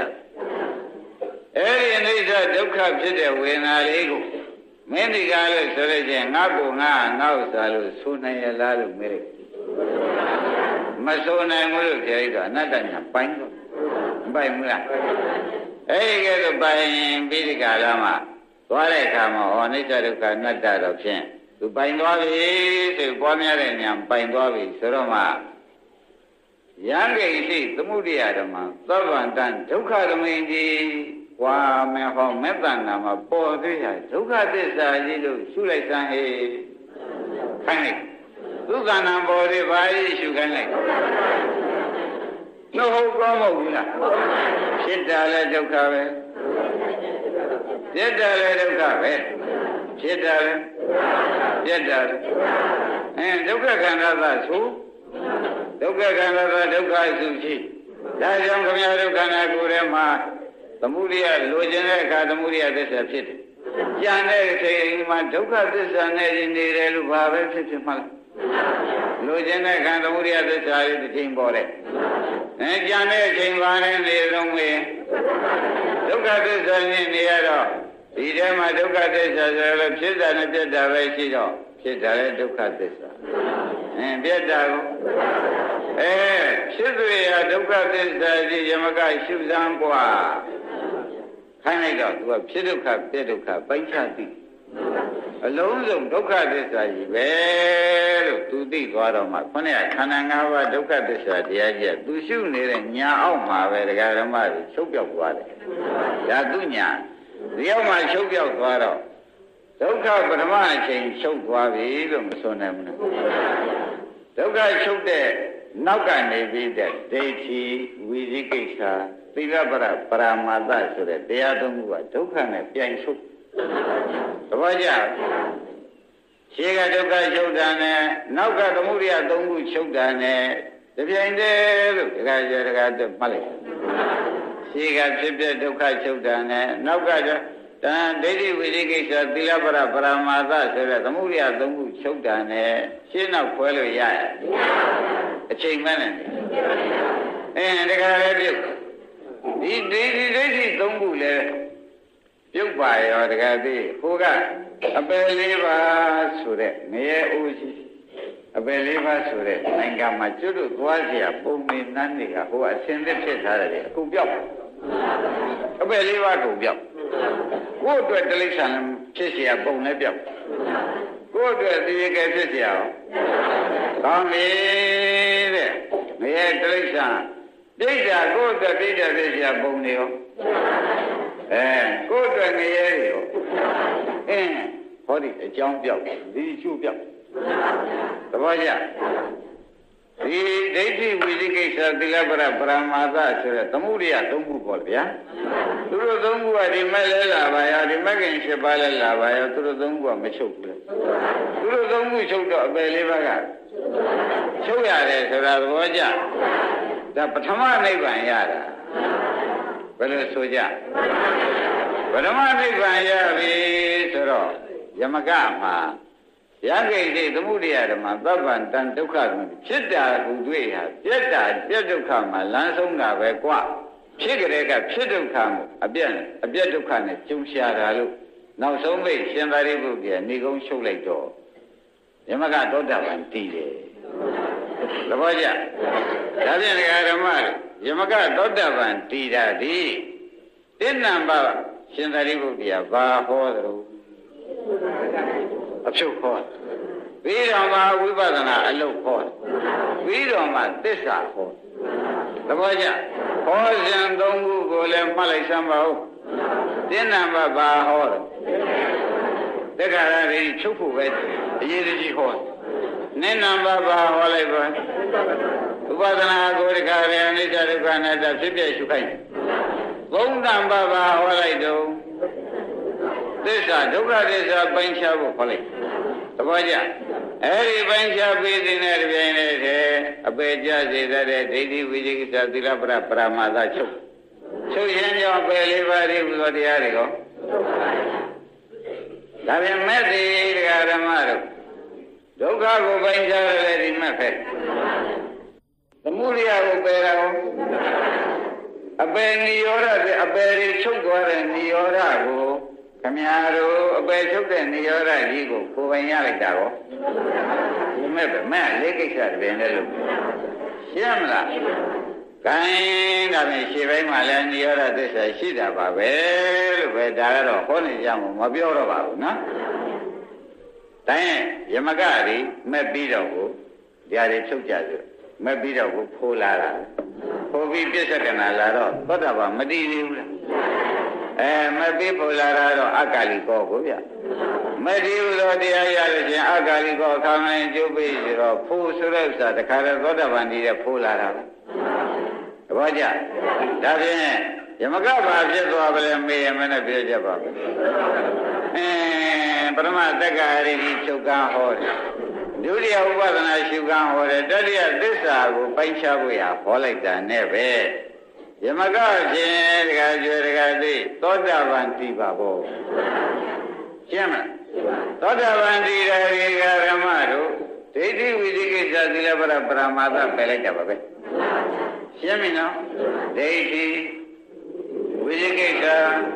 အဲ့ဒီအနိစ္စဒုက္ခဖြစ်တဲ့ဝေဒနာလေးကိုမင်းဒီကားလို့ဆိုရခြင်းငါ့ကိုငါဥစ္စာလို့ဆိုနိုင်ရလားလို့မေးလိုက်မဆိုနိုင်ဘူးလို့ပြောလိုက်တော့အနတ္တညာပိုင်းတော့မပိုင်ဘူးလားအဲ့ဒီကဲတော့ပိုင်ပြီးဒီကာလမှာသွားတဲ့အခါမှာအနိစ္စဒုက္ခအနတ္တတော့ဖြင့်သူပိုင်သွားပြီဆိုပွားများတဲ့ညာပိုင်သွားပြီဆိုတော့မှယံဂိသိသမုဒိယဓမ္မသဗ္ဗန္တံဒုက္ခသမိန်ကြီးဝါမေဟောမေတ္တနာမှာပေါ်သေးရဒုက္ခသစ္စာကြီးလို့ရှုလိုက်စမ်းဟေးခိုင်းလိုက်ဒုက္ခနာပေါ်သေးပါကြီးရှုခိုင်းလိုက်နှုတ်ဟုတ်ကောင်းမဟုတ်ဘူးလားဖြစ်တာလဲဒုက္ခပဲပြတ်တာလဲဒုက္ခပဲဖြစ်တာလဲပြတ်တာလဲဒုက္ခခန္ဓာသဆိုဒုက္ခခန္ဓာသဒုက္ခစုရှိဒါကြောင့်ခမရဒုက္ခနာကိုယ်ထဲမှာသမုဒိယလိုချင်တဲ့အခါသမုဒိယသစ္စာဖြစ်တယ်။ကြံတဲ့အချိန်မှာဒုက္ခသစ္စာနဲ့နေတယ်လို့ဘာပဲဖြစ်ဖြစ်မှလား။လိုချင်တဲ့အခါသမုဒိယသစ္စာလေးတစ်ချိန်ပေါ်တယ်။ကြံတဲ့အချိန်ပါနဲ့နေလုံးမေးဒုက္ခသစ္စာနဲ့နေရတော့ဒီထဲမှာဒုက္ခသစ္စာဆိုတော့ဖြစ်တာနဲ့ပြတ်တာပဲရှိတော့ဖြစ်တာလည်းဒုက္ခသစ္စာ။ပြတ်တာကိုဖြစ်သူရဒုက္ခသစ္စာကြီးယမကရှုစမ်းกว่าခိုင်းလိုက်တော့သူကဖြစ်ဒုက္ခပြဒုက္ခပိုင်းခြားသိအလုံးစုံဒုက္ခသစ္စာကြီးပဲလို့သူသိသွားတော့မှခေါင်းကခန္ဓာ၅ပါးဒုက္ခသစ္စာတရားကြီးကသူရှုနေတဲ့ညာအောက်မှာပဲတရားဓမ္မတွေချုပ်ပြောက်သွားတယ်ဒါသူညာဒီအောက်မှာချုပ်ပြောက်သွားတော့ဒုက္ခပထမအချိန်ချုပ်သွားပြီလို့မဆိုနိုင်ဘူးနော်ဒုက္ခချုပ်တဲ့နောက်ကနေပြီးတဲ့ဒိဋ္ဌိဝိသိကိစ္စသီလပရာမာသဆိုတဲ့တရားသုံးခုကဒုက္ခနဲ့ပြိုင်ချုပ်သဘောကျရှေးကဒုက္ခချုပ်တာနဲ့နောက်ကသမုဒိယသုံးခုချုပ်တာနဲ့တပြိုင်တည်းလို့ဒကာကျဒကာတော့မှတ်လိုက်ရှေးကဖြစ်ပြဒုက္ခချုပ်တာနဲ့နောက်ကတန်ဒိဋ္ဌိဝိသိကိစ္စသီလပရာမာသဆိုတဲ့သမုဒိယသုံးခုချုပ်တာနဲ့ရှင်းနောက်ခွဲလို့ရရအချိန်မှန်းတယ်ဒကာလည်းပြုတ်ဒီဒိဋ္ဌိသုံးခုလည်းပြုတ်ပါရောဒကာသိဟိုကအပယ်လေးပါဆိုတဲ့ငရဲအိုးရှိအပယ်လေးပါဆိုတဲ့နိုင်ငံမှာကျွတ်တို့သွားเสียပုံနေနန်းတွေကဟိုအစင်သစ်ဖြစ်ထားတယ်အခုပြောက်အပယ်လေးပါကုန်ပြောက်ကိုယ့်အတွက်တိရစ္ဆာန်ဖြစ်เสียပုံလည်းပြောက်ကိုယ့်အတွက်ဒီကဲဖြစ်เสียအောင်ကောင်းပြီတဲ့ငရဲတိရစ္ဆာန်ဒိဋ္ဌာကိုယ့်အတွက်ဒိဋ္ဌာဖြစ်เสียပုံနေရောကိုယ့်အတွက်ငရဲတွေရောဟောဒီအကြောင်းပြောက်ဒီကျိုးပြောက်သဘောကျဒီဒိဋ္ဌိဝိသိကိစ္စသီလပရာမာသဆိုတဲ့သမုဒိယသုံးခုပေါ့ဗျာသူတို့သုံးခုကဒီမဲ့လဲလာပါရောဒီမဲ့ခင်7ပါးလဲလာပါရောသူတို့သုံးခုကမချုပ်ဘူးသူတို့သုံးခုချုပ်တော့အပယ်လေးပါးကချုပ်ရတယ်ဆိုတာသဘောကျဒါပထမနိဗ္ဗာန်ရတာဘယ်လိုဆိုကြပထမနိဗ္ဗာန်ရပြီဆိုတော့ယမကမှာယဂိတိသမုဒိယဓမ္မသဗ္ဗန္တံဒုက္ခဖြစ်တာကူတွေ့ဟာပြက်တာပြက်ဒုက္ခမှာလမ်းဆုံးတာပဲကွဖြစ်ကြတဲ့ကဖြစ်ဒုက္ခမှုအပြက်ဒုက္ခနဲ့ကျုံရှာတာလို့နောက်ဆုံးပိတ်ရှင်သာရိပုတ္တရာဏိကုံးချုပ်လိုက်တော့ယမကသောတာပန်တည်တယ်သဘောကျဒါဖြင့်ဓမ္မယမကသောတာပန်တည်တာဒီတိဏ္ဍပါ ရှင်သာရိပုတ္တရာဘာဟောသလဲအဖြုတ်ဟောပြီးတော့မှဝိပဿနာအလုပ်ဟောပြီးတော့မှသစ္စာဟောသဘောကျဟောစဉ်သုံးခုကိုလည်းမှတ်လိုက်စမ်းပါဦးတင်းနံပါတ်ဘာဟောတယ်တက္ကရာတွေချုပ်ဖို့ပဲအရေးကြီးဟောနင်းနံပါတ်ဘာဟောလိုက်ပါဥပဒနာကိုတခါပြန်အနိစ္စဒုက္ခအနတ္တဖြစ်ပြရှုခိုင်းသုံးနံပါတ်ဘာဟောလိုက်တော့သစ္စာဒုက္ခသစ္စာပိုင်းခြားဖို့ဟောလိုက်သဘောကျအဲ့ဒီပိုင်းခြားပြီးတဲ့ပြိုင်တဲ့အပေကြစေတဲ့ဒိဋ္ဌိဝိသိကိစ္စသီလပရပရမသချုပ်ရင်ကြောင့်ပယ်လေးပါးဒီဘုရားတရားတွေကောဒါပြန်မဲ့ဒီတရားဓမ္မတို့ဒုက္ခကိုပိုင်းခြားရတဲ့ဒီမဲ့ဖက်သမုဒိယကိုပယ်တာကိုအပေနိရောဓတဲ့အပေတွေချုပ်သွားတဲ့နိရောဓကိုခမည်းတော်အပေချုပ်တဲ့နိရောဓကြီးကိုကိုယ်ပိုင်ရလိုက်တာကောဒီမဲ့ပဲမဲ့လေးကိစ္စတပင်လည်းလို့ရှင်းမလားခိုင်းဒါဖြင့်ရှေ့ပိုင်းမှာလည်းနိရောဓသစ္စာရှိတာပါပဲလို့ပဲဒါကတော့ဟောနေကြမှာမပြောတော့ပါဘူးနော်တိုင်းယမကတွေမဲ့ပြီးတော့ကိုတရားတွေဖြုတ်ကြဆိုမဲ့ပြီးတော့ကိုဖိုးလာတာဖိုးပြီးပြစ္ဆကနာလာတော့သောတာပန်မတည်သေးဘူးလားမဲ့ပြီးဖိုးလာတာတော့အကာလီကောကိုဗျမတည်ဘူးတော့တရားရလို့ချင်းအကာလီကောအခါမှန်ကျုပ်ပြီးဆိုတော့ဖိုးဆိုတဲ့ဥစ္စာတခါတော့သောတာပန်တည်တဲ့ဖိုးလာတာပဲသဘောကျဒါဖြင့်ယမကဘာဖြစ်သွားပါလဲမေးရမနဲ့ပြောကြပါဘူးပရမတက္ကရာရိချုပ်ကံဟောတယ်ဒုတိယဥပဒနာရှုကံဟောတယ်တတိယသစ္စာကိုပိုင်းခြားဖို့ရဟောလိုက်တာနဲ့ပဲယမကဖြင့်တခါကျွဲတခါသိသောတာပန်တည်ပါဘောရှင်းမလားသောတာပန်တည်တဲ့ဓမ္မတို့ဒိဋ္ဌိဝိသိကိစ္စသီလပရပရမသပယ်လိုက်တာပါပဲရှင်းပြီနော်ဒိဋ္ဌိဝိသိကိစ္စ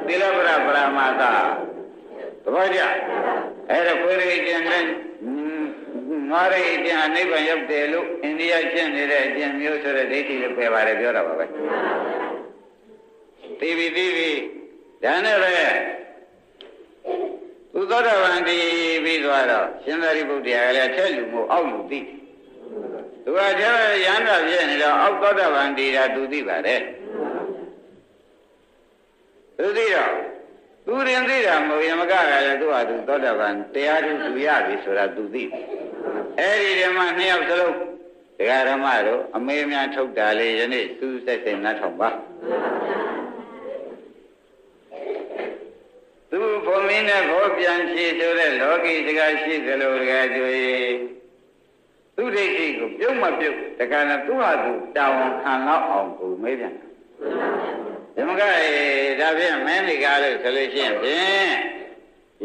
သီလပရပရမသသဘောကျအဲ့ဒါကိုယ်ရိတ်ကျင်တဲ့ငါရိတ်ကျင်အနိဗ္ဗာန်ရောက်တယ်လို့အိန္ဒိယကျင့်နေတဲ့အကျင့်မျိုးဆိုတဲ့ဒိဋ္ဌိကိုပယ်ပါတယ်ပြောတာပါပဲသိပြီဒါနဲ့ပဲသူသောတာပန်တည်ပြီးသွားတော့ရှင်သာရိပုတ္တရာကလည်းထက်လူမို့အောက်လူသိသူကကျတော့ရဟန္တာပြည့်နေတော့အောက်သောတာပန်တည်တာသူသိပါတယ်သူသိတော့သူရင်သိတာမဟုတ်ယမကကလည်းသူ့ဟာသူသောတာပန်တရားသူရပြီဆိုတာသူသိအဲ့ဒီဓမ္မနှစ်ယောက်စလုံးတရားဓမ္မတို့အမေများထုတ်တာလေယနေ့စူးစိုက်စိတ်နှထောင်ပါသူဘုံမင်းနဲ့ဘောပြန်ဖြေဆိုတဲ့လောကီစကားရှိသလိုတကယ်တွေ့သူဒိဋ္ဌိကိုပြုတ်မပြုတ်တခါနဲ့သူ့ဟာသူတာဝန်ခံလောက်အောင်ကိုမေးပြန်ဓမ္မကဒါဖြင့်မင်းဒီကားလို့ဆိုလို့ရှိရင်ဖြင့်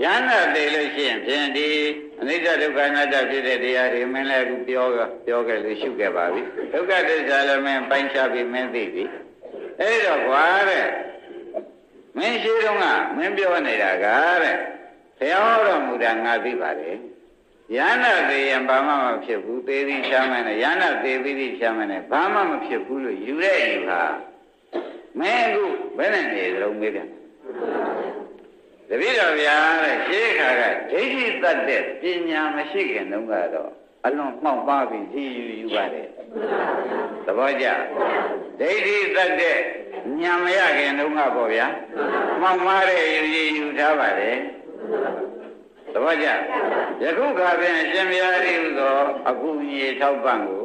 ယန္တာသေးလို့ရှိရင်ဖြင့်ဒီအနိစ္စဒုက္ခအနတ္တဖြစ်တဲ့တရားတွေမင်းလည်းအခုပြောခဲ့လို့ရှုခဲ့ပါပြီဒုက္ခသစ္စာလည်းမင်းပိုင်းခြားပြီးမင်းသိပြီအဲ့တော့ကွာတဲ့မင်းရှိတော့ကမင်းပြောနေတာကတဲ့ဘုရားတော်မူတာငါသိပါတယ်ယန္တာသေးရင်ဘာမှမဖြစ်ဘူးသေသည်ချမ်းမနဲ့ယန္တာသေပြီးသည်ချမ်းမနဲ့ဘာမှမဖြစ်ဘူးလို့ယူတဲ့ယူဟာမင်းအခုဘယ်နဲ့နေကြုံမေးပြန်တပည့်တော်ဗျာတဲ့ရှေးခါကဒိဋ္ဌိတတ်တဲ့ပညာမရှိခင်တုန်းကတော့အလွန်မှောက်ပါပြီးကြည်ယူပါတယ်သဘောကျဒိဋ္ဌိတတ်တဲ့ဉာဏ်မရခင်တုန်းကပေါ့ဗျာမှောက်မားတဲ့ယူထားပါတယ်သဘောကျယခုခါဖြင့်အရှင်ဘုရားဤသို့အကူအညီထောက်ပံ့ကို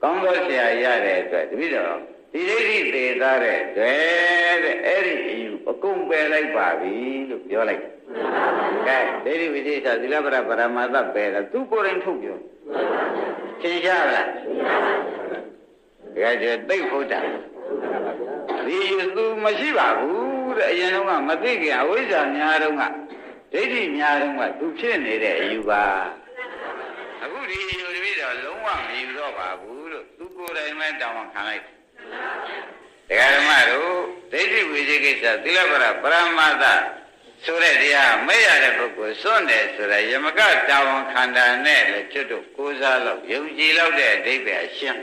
ကောင်းသောဆရာရတဲ့အတွက်တပည့်တော်ဒီဒိဋ္ဌိသေးသားတဲ့တဲ့အဲ့ဒီအယူအကုန်ပယ်လိုက်ပါပြီလို့ပြောလိုက်။ကဲဒိဋ္ဌိဝိသေသသီလပရပရမသပယ်တာသူကိုယ်တိုင်ထုတ်ပြော။သင်ရှားလား။ဒါကြသိဖို့တာ။ဒီယူသူမရှိပါဘူးတဲ့အရင်တော့ကမသိခင်အဝိဇ္ဇာများတော့ကဒိဋ္ဌိများတော့ကသူဖြစ်နေတဲ့အယူပါ။အခုဒီယူတပည့်တော်လုံးဝမယူတော့ပါဘူးလို့သူကိုယ်တိုင်ပဲတောင်းခံလိုက်တရားဓမ္မတို့ဒိဋ္ဌိဝိသေကိစ္စသီလပရပရမသဆိုတဲ့တရားမဲ့ရတဲ့ပုဂ္ဂိုလ်စွန့်တယ်ဆိုတဲ့ယမကတာဝန်ခန္ဓာနဲ့လည်းကျွတ်တို့ကိုးစားလို့ယုံကြည်လို့တဲ့အဓိပ္ပာယ်ရှင်း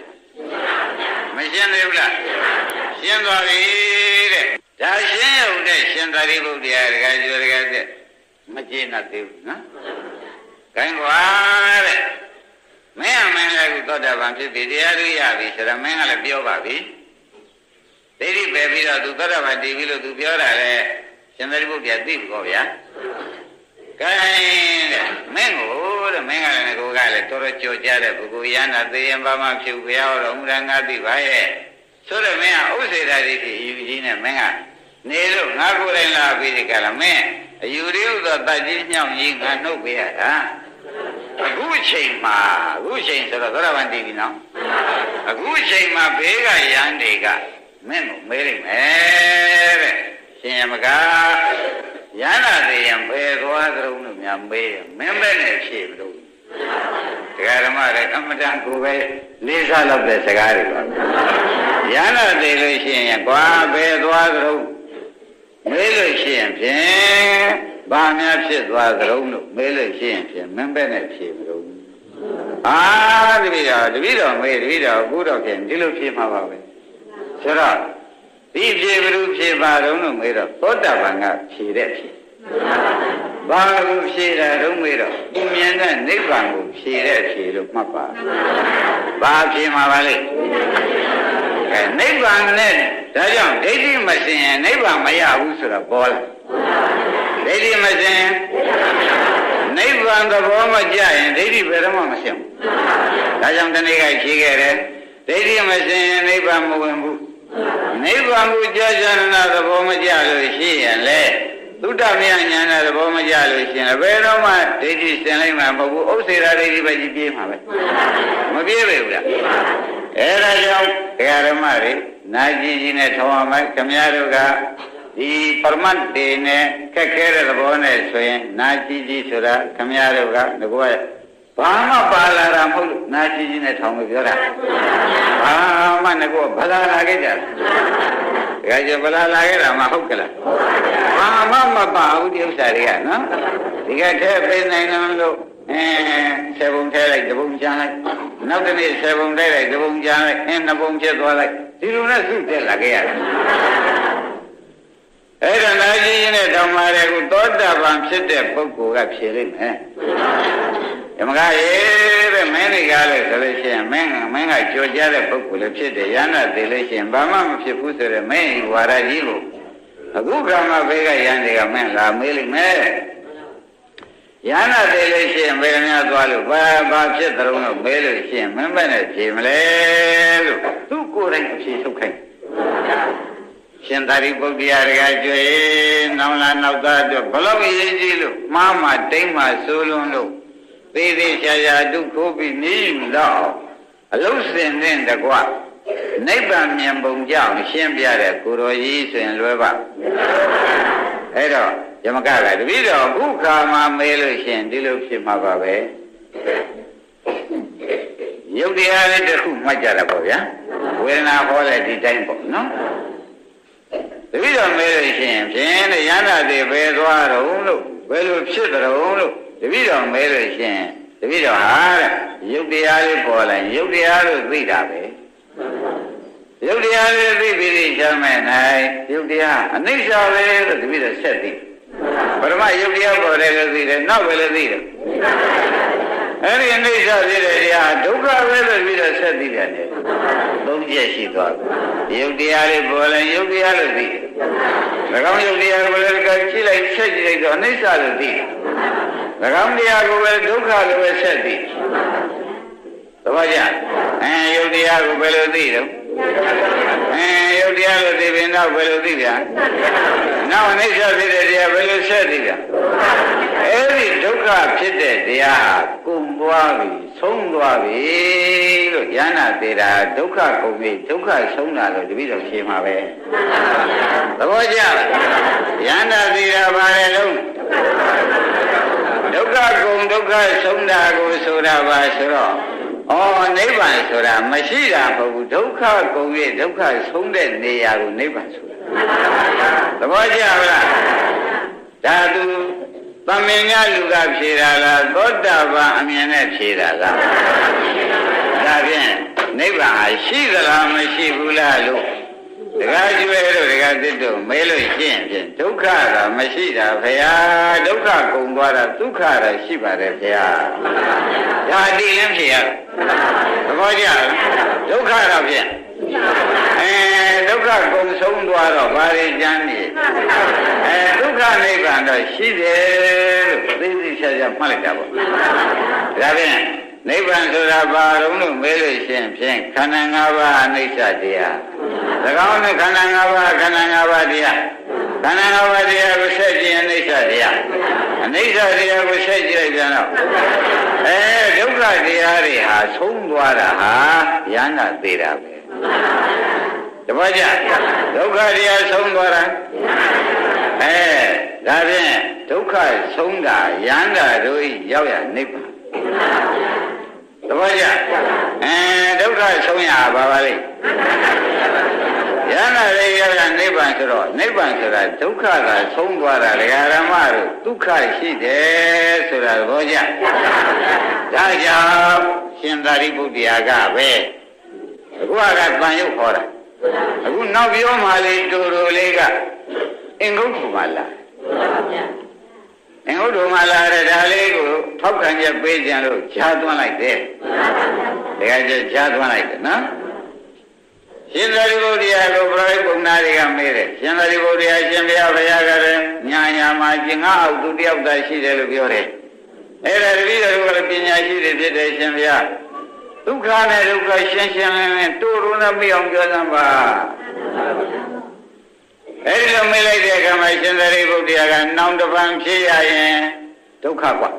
မရှင်းသေးဘူးလားရှင်းသွားပြီတဲ့ ဒါရှင်းရုံနဲ့ရှင်သာရိပုတ္တရာတကယ်ပြောတကယ်တဲ့မကျေနပ်သေးဘူးနော်ခိုင်းကွာတဲ့မင်းအမင်းလည်းကုသောတာပန်ဖြစ်ပြီတရားသူရပြီဆိုတော့မင်းကလည်းပြောပါပြီဒိဋ္ဌိပဲပြီးတော့သူသောတာပန်တည်ပြီလို့သူပြောတာလေရှင်သာရိပုတ္တရာသိပြီကောဗျာခိုင်းတဲ့မင်းကိုတဲ့မင်းကလည်းကိုကလည်းတော်တော်ကြော်ကြတဲ့ပုဂ္ဂိုလ်ရဟန္တာသေရင်ဘာမှဖြစ်ဘုရားဟောတော်မူတာငါသိပါရဲ့ဆိုတော့မင်းကဥစ္စေတာဒိဋ္ဌိယူကြီးနဲ့မင်းကနေလို့ငါကိုယ်တိုင်လာပြီးဒီကလာမင်းအယူရည်ဥသောတတ်ကြီးညောင်းကြီးငါနှုတ်ပေးရတာအခုအချိန်မှာအခုအချိန်ဆိုတော့သောတာပန်တည်ပြီနော်အခုအချိန်မှာဘေးကရန်တွေကမင်းကိုမေးလိုက်မယ်တဲ့ရှင်ယမကရဟန္တာသေးရင်ဘယ်သွားကြုံလို့များမေးမင်းပဲနဲ့ဖြေမလို့တရားဓမ္မတွေအမတန်ကိုပဲလေးစားလောက်တဲ့စကားတွေပါရဟန္တာသေးလို့ရှိရင်ကွာဘယ်သွားကြုံမေးလို့ရှိရင်ဖြင့်ဘာများဖြစ်သွားကြုံလို့မေးလို့ရှိရင်ဖြင့်မင်းပဲနဲ့ဖြေမလို့တပည့်တော်မေးတပည့်တော်အခုတော့ဖြင့်ဒီလိုဖြေမှာပါပဲဆိုတော့ဒီဖြေဘယ်လိုဖြေပါတော့လို့မေးတော့သောတာပန်ကဖြေတဲ့ဖြေဘာကိုဖြေတာတော့မေးတော့သူမြင်တဲ့နိဗ္ဗာန်ကိုဖြေတဲ့ဖြေလို့မှတ်ပါဘာဖြေမှာပါလဲနိဗ္ဗာန်နဲ့ဒါကြောင့်ဒိဋ္ဌိမစင်ရင်နိဗ္ဗာန်မရဘူးဆိုတော့ပေါ်လာဒိဋ္ဌိမစင်နိဗ္ဗာန်သဘောမကျရင်ဒိဋ္ဌိဘယ်တော့မှမစင်ဘူးဒါကြောင့်တနေ့ကဖြေခဲ့တယ်ဒိဋ္ဌိမစင်ရင်နိဗ္ဗာန်မဝင်ဘူးနိဗ္ဗာန်ကိုကြာကြာနာသဘောမကျလို့ရှိရင်လေသုတ္တမယညာနာသဘောမကျလို့ရှိရင်ဘယ်တော့မှဒိဋ္ဌိစင်လိုက်မှာမဟုတ်ဘူးဥစ္စေရာဒိဋ္ဌိပဲကြီးပြေးမှာပဲမပြေးပဲဘူးလားအဲဒါကြောင့်တရားဓမ္မတွေနာကြည့်ကြီးနဲ့ထောင်းအောင်မယ်ခင်ဗျားတို့ကဒီပရမတ်တေနဲ့ခက်ခဲတဲ့သဘောနဲ့ဆိုရင်နာကြည့်ကြီးဆိုတာခင်ဗျားတို့ကငါကဘာမှပါလာတာမဟုတ်နာကြည့်ကြီးနဲ့ထောင်းလို့ပြောတာဘာမှငါကဗလာလာခဲ့ကြတယ်ကြဗလာလာခဲ့တာမဟုတ်ကလားဘာမှမပါဘူးဒီဥစ္စာတွေကနော်ဒီကထဲပေးနိုင်တယ်လို့ဆယ်ပုံထဲလိုက်တပုံချမ်းလိုက်နောက်တစ်နေ့ဆယ်ပုံထဲလိုက်တပုံချမ်းလိုက်နှစ်ပုံဖြစ်သွားလိုက်ဒီလိုနဲ့စုတက်လာခဲ့ရတယ်အဲ့ဒါနာကြည့်ရင်လည်းတောင်းပါတယ်ကိုသောတာပန်ဖြစ်တဲ့ပုဂ္ဂိုလ်ကဖြေလိုက်မယ်ဓမ္မကရေတဲ့မင်းတွေကလည်းဆိုလို့ရှိရင်မင်းကကြော်ကြတဲ့ပုဂ္ဂိုလ်လည်းဖြစ်တယ်ရဟန္တာသေးလို့ရှိရင်ဘာမှမဖြစ်ဘူးဆိုတော့မင်းဝါရကြီးကိုအခုကမှဘေးကရဟန်းတွေကမင်းလာမေးလိုက်မယ်ရဟန္တာသေးလို့ရှိရင်ဘယ်များသွားလို့ဘာဖြစ်သလုံးလို့မေးလို့ရှိရင်မင်းပဲနဲ့ဖြေမလဲလို့သူကိုယ်တိုင်အဖြေထုတ်ခိုင်းရှင်သာရိပုတ္တရာတကကြွေနောင်လာနောက်သားတို့ဘလို့အရေးကြီးလို့မှားမှတိမ့်မှဆိုးလွန်းလို့သေးသေးချာချာဒုက္ခပြီးနေတော့အလုံးစင်တဲ့တကွနိဗ္ဗာန်မြင်ပုံကြောင့်ရှင်းပြတဲ့ကိုရောကြီးဆိုရင်လွယ်ပါအဲ့တော့ယမကကတပည့်တော်အခုခါမှမေးလို့ရှိရင်ဒီလိုဖြစ်မှာပါပဲယုတ်တရားလေးတစ်ခုမှတ်ကြတာပေါ့ဗျာဝေဒနာဟောတဲ့ဒီတိုင်းပေါ့နော်တပည့်တော်မေးလို့ရှိရင်ဖြင့်ရဟန္တာတွေဘယ်သွားတော့လို့ဘယ်လိုဖြစ်ကြတော့လို့တပည့်တော်မေးလို့ရှိရင်တပည့်တော်ဟာတဲ့ယုတ်တရားလေးပေါ်လာယုတ်တရားလို့သိတာပဲယုတ်တရားလေးသိပြီးချမ်းမဲ့နိုင်ယုတ်တရားအနိစ္စပဲလို့တပည့်တော်ဆက်သိပရမယုတ်တရားပေါ်တယ်လို့သိတယ်နောက်ပဲလို့သိတယ်အဲ့ဒီအနိစ္စဖြစ်တဲ့တရားဒုက္ခပဲလို့ပြီးတော့ဆက်သိတယ်သုံးချက်ရှိသွားပြီယုတ်တရားလေးပေါ်လာယုတ်တရားလို့သိတယ်၎င်းယုတ်တရားကိုလည်းကြည့်လိုက်ဆက်ကြည့်လိုက်တော့အနိစ္စလို့သိတယ်၎င်းတရားကိုပဲဒုက္ခလို့ပဲဆက်သိသဘောကျယုတ်တရားကိုဘယ်လိုသိတော့ယုတ်တရားလို့သိပြီးနောက်ဘယ်လိုသိပြန်နောက်အနိစ္စဖြစ်တဲ့တရားဘယ်လိုဆက်သိပြန်အဲ့ဒီဒုက္ခဖြစ်တဲ့တရားကုန်သွားပြီဆုံးသွားပြီလို့ဉာဏ်သေးတာဒုက္ခကုန်ပြီဒုက္ခဆုံးတာလို့တပည့်တော်ဖြေမှာပဲသဘောကျလားဉာဏ်သေးတာဘာလဲလို့ဒုက္ခကုန်ဒုက္ခဆုံးတာကိုဆိုတာပါဆိုတော့နိဗ္ဗာန်ဆိုတာမရှိတာမဟုတ်ဘူးဒုက္ခကုန်၍ဒုက္ခဆုံးတဲ့နေရာကိုနိဗ္ဗာန်ဆိုတာသဘောကျလားဒါသူသမင်္ဂလူကဖြေတာလားသောတာပန်အမြင်နဲ့ဖြေတာလားဒါဖြင့်နိဗ္ဗာန်ဟာရှိသလားမရှိဘူးလားလို့ ကားကျွဲတို့ဒကာသစ်တို့မဲလို့ရှင်းဖြင့်ဒုက္ခကမရှိတာဖရာဒုက္ခကုန်သွားတာဒုက္ခတော့ရှိပါတယ်ဖရာဒါဒီရင်ဖြစ်ရသဘောကျဒုက္ခတော့ဖြင့်ဒုက္ခကုန်ဆုံးသွားတော့ဘာတွေကြမ်းနေဒုက္ခနိဗ္ဗာန်တော့ရှိတယ်လို့သိသိချာချာမှတ်လိုက်တာပေါ့ဒါဖြင့်နိဗ္ဗာန်ဆိုတာဘာလို့မဲလို့ရှင်းဖြင့်ခန္ဓာ၅ပါးအနိစ္စတရား၎င်းနဲ့ခန္ဓာ၅ပါးခန္ဓာ၅ပါးတရားခန္ဓာ၅ပါးတရားကိုဆက်ကြည့်အနိစ္စတရားအနိစ္စတရားကိုဆက်ကြည့်လိုက်ပြန်တော့ဒုက္ခတရားတွေဟာဆုံးသွားတာဟာယန္တာသေးတာပဲတပည့်ကြဒုက္ခတရားဆုံးသွားတာဒါဖြင့်ဒုက္ခဆုံးတာယန္တာတို့ရောက်ရနိဗ္ဗာန်တပည့်ကြဒုက္ခဆုံးရပါပါလိမ့်ယန္တာတွေရောက်ရနိဗ္ဗာန်ဆိုတော့နိဗ္ဗာန်ဆိုတာဒုက္ခကဆုံးသွားတာဒကာရမတို့ဒုက္ခရှိတယ်ဆိုတာသဘောကျဒါကြောင့်ရှင်သာရိပုတ္တရာကပဲအခုကတန်ရုပ်ခေါ်တာအခုနောက်ပြောမှလေးတူတူလေးကအင်္ဂုတ္တမလာအင်္ဂုတ္တမလာတဲ့ဒါလေးကိုထောက်ခံချက်ပေးကြလို့ခြားသွန်းလိုက်တယ်တကယ်ကျခြားသွန်းလိုက်တယ်နော်ရှင်သာရိပုတ္တရာကိုပရိပုံနာတွေကမေးတယ်ရှင်သာရိပုတ္တရာရှင်ဘုရားကလည်းညာညာမှာကျင်ငါအောက်သူတယောက်သာရှိတယ်လို့ပြောတယ်အဲ့ဒါတပည့်တော်ကလည်းပညာရှိတွေဖြစ်တယ်ရှင်ဘုရားဒုက္ခနဲ့ဒုက္ခရှင်းရှင်းလင်းလင်းတူတူနဲ့မြအောင်ပြောစမ်းပါအဲ့ဒီလိုမေးလိုက်တဲ့အခါမှာရှင်သာရိပုတ္တရာကနောင်တပံဖြစ်ရရင်ဒုက္ခกว่า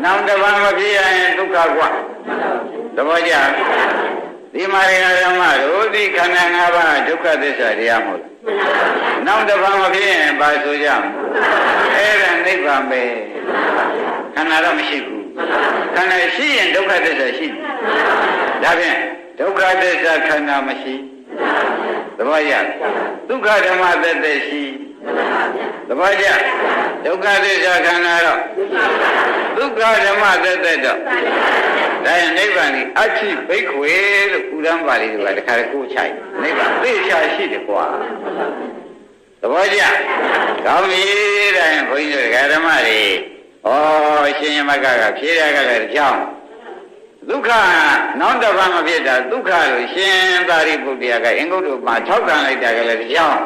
နောင်တပံမဖြစ်ရရင်ဒုက္ခกว่าသဘောကျဒီမာရိယဓမ္မတို့ဒီခန္ဓာ၅ပါးဒုက္ခသစ္စာတရားမဟုတ်ဘူးနောက်တစ်ပါးမဖြစ်ရင်ဘာဆိုကြမလဲအဲ့ဒါနိဗ္ဗာန်ပဲခန္ဓာတော့မရှိဘူးခန္ဓာရှိရင်ဒုက္ခသစ္စာရှိတယ်ဒါဖြင့်ဒုက္ခသစ္စာခန္ဓာမရှိသဘောကျဒုက္ခဓမ္မသက်သက်ရှိသဘောကျဒုက္ခသစ္စာခန္ဓာတော့ဒုက္ခဓမ္မသက်သက်တော့ဒါရင်နိဗ္ဗာန်ကြီးအချိဘိက္ခွေလို့ဥဒ္ဒံပါဠိတွေကတခါတည်းကိုချိုက်နိဗ္ဗာန်သိချာရှိတယ်ကွာသဘောကျကောင်းပြီဒါရင်ဘုန်းကြီးတို့ဓမ္မတွေရှင်ယမကဖြေရကလည်းကြောင်းဒုက္ခနောက်တစ်ပါးမဖြစ်တာဒုက္ခလို့ရှင်သာရိပုတ္တရာကအင်္ဂုတ္တမှာထောက်ခံလိုက်တာကလည်းကြောင်း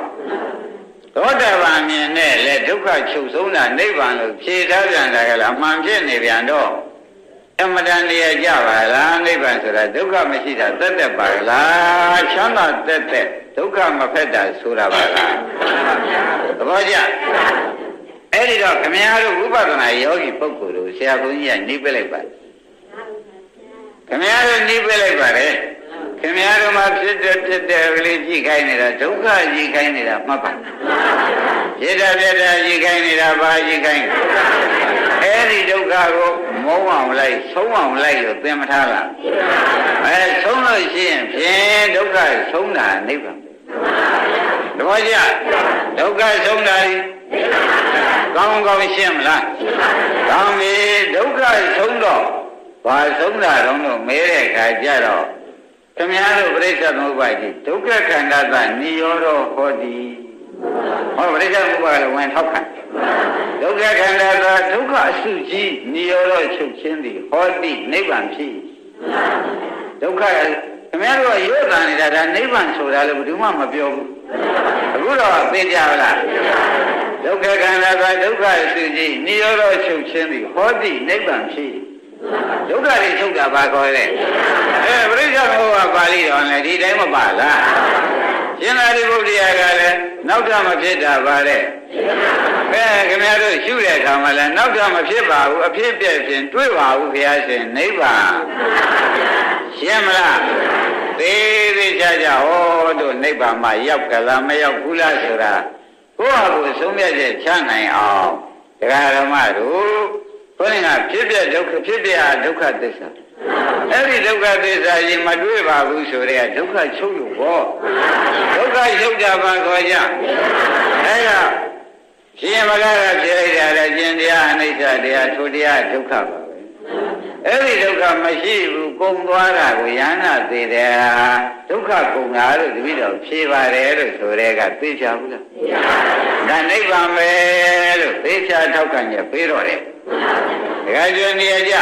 သောတာပန်မြင်နဲ့လေဒုက္ခချုပ်ဆုံးတာနိဗ္ဗာန်လို့ဖြေထားပြန်တာကလည်းအမှန်ဖြစ်နေပြန်တော့အမတန်တရားကြပါလားနိဗ္ဗာန်ဆိုတာဒုက္ခမရှိတာသက်သက်ပါလားချမ်းသာသက်သက်ဒုက္ခမဖက်တာဆိုတာပါလားသဘောကျအဲ့ဒီတော့ခမည်းတော်ဝိပဿနာယောဂီပုဂ္ဂိုလ်တို့ဆရာဘုန်းကြီးကနှိပ်ပလိုက်ပါတယ်ခမည်းတော်နှိပ်ပလိုက်ပါတယ်ခင်ဗျားတို့မှာဖြစ်တဲ့ကလေးကြည့်ခိုင်းနေတာဒုက္ခကြည့်ခိုင်းနေတာမှတ်ပါဖြစ်တဲ့ကြည့်ခိုင်းနေတာဘာကြည့်ခိုင်းအဲ့ဒီဒုက္ခကိုမုန်းအောင်လိုက်ဆုံးအောင်လိုက်လို့သင်မထားလားဆုံးလို့ရှိရင်ဖြင့်ဒုက္ခဆုံးတာနိဗ္ဗာန်တပည့်ကြဒုက္ခဆုံးတာကောင်းကောင်းရှင်းမလားကောင်းပြီဒုက္ခဆုံးတော့ဘာဆုံးတာတော့မဲတဲ့အခါကျတော့ခင်ဗျားတို့ပြိဿသမုပ္ပါဒ်ကြီးဒုက္ခခန္ဓာသနိရောဓဟောတိဟောပြိဿသမုပ္ပါဒ်လည်းဝင်ထောက်ခံဒုက္ခခန္ဓာသဒုက္ခအစုကြီးနိရောဓချုပ်ခြင်းသည်ဟောတိနိဗ္ဗာန်ဖြစ်ဒုက္ခခင်ဗျားတို့ကရော့တာနေတာဒါနိဗ္ဗာန်ဆိုတာလည်းဘယ်သူမှမပြောဘူးအခုတော့သိကြလားဒုက္ခခန္ဓာသဒုက္ခအစုကြီးနိရောဓချုပ်ခြင်းသည်ဟောတိနိဗ္ဗာန်ဖြစ်ဒုက္ခတွေချုပ်တာဘာခေါ်လဲပြိဿဘုရားပါဠိတော်လည်းဒီတိုင်းမပါလားရှင်သာရိပုတ္တရာကလည်းနောက်ထပ်မဖြစ်တာပါတဲ့ခင်ဗျားတို့ရှုတဲ့အခါမှာလည်းနောက်ထပ်မဖြစ်ပါဘူးအဖြစ်ပြည့်ဖြင့်တွေ့ပါဘူးဘုရားရှင်နိဗ္ဗာန်ရှင်းမလားသေးသေးချာချာဟောတို့နိဗ္ဗာန်မှာရောက်ကလားမရောက်ဘူးလားဆိုတာကိုယ့်ဟာကိုယ်ဆုံးဖြတ်ချက်ချနိုင်အောင်တရားဓမ္မတို့ဘုရားဖြစ်ပြဒုက္ခဖြစ်ပြဒုက္ခသစ္စာအဲ့ဒီဒုက္ခသစ္စာကြီးမတွေ့ပါဘူးဆိုတဲ့ဒုက္ခချုပ်လို့ပေါ့ဒုက္ခချုပ်တာပါခေါ်ကြအဲ့ဒါရှင်မဂ္ဂကဖြစ်လိုက်တာလေကျင်တရားအနိစ္စတရားထိုတရားဒုက္ခပါပဲ အဲ့ဒီဒုက္ခမရှိဘူးကုန်သွားတာကိုယန္နာသေးတယ်ဒုက္ခကုန်တာလို့တပည့်တော်ဖြေပါတယ်လို့ဆိုတဲ့ကသိချဘူးလားသိပါဘူးဒါနိဗ္ဗာန်ပဲလို့သိချထောက်ခံရပေးတော့တယ်ဒကာကျွန်းနေရကြ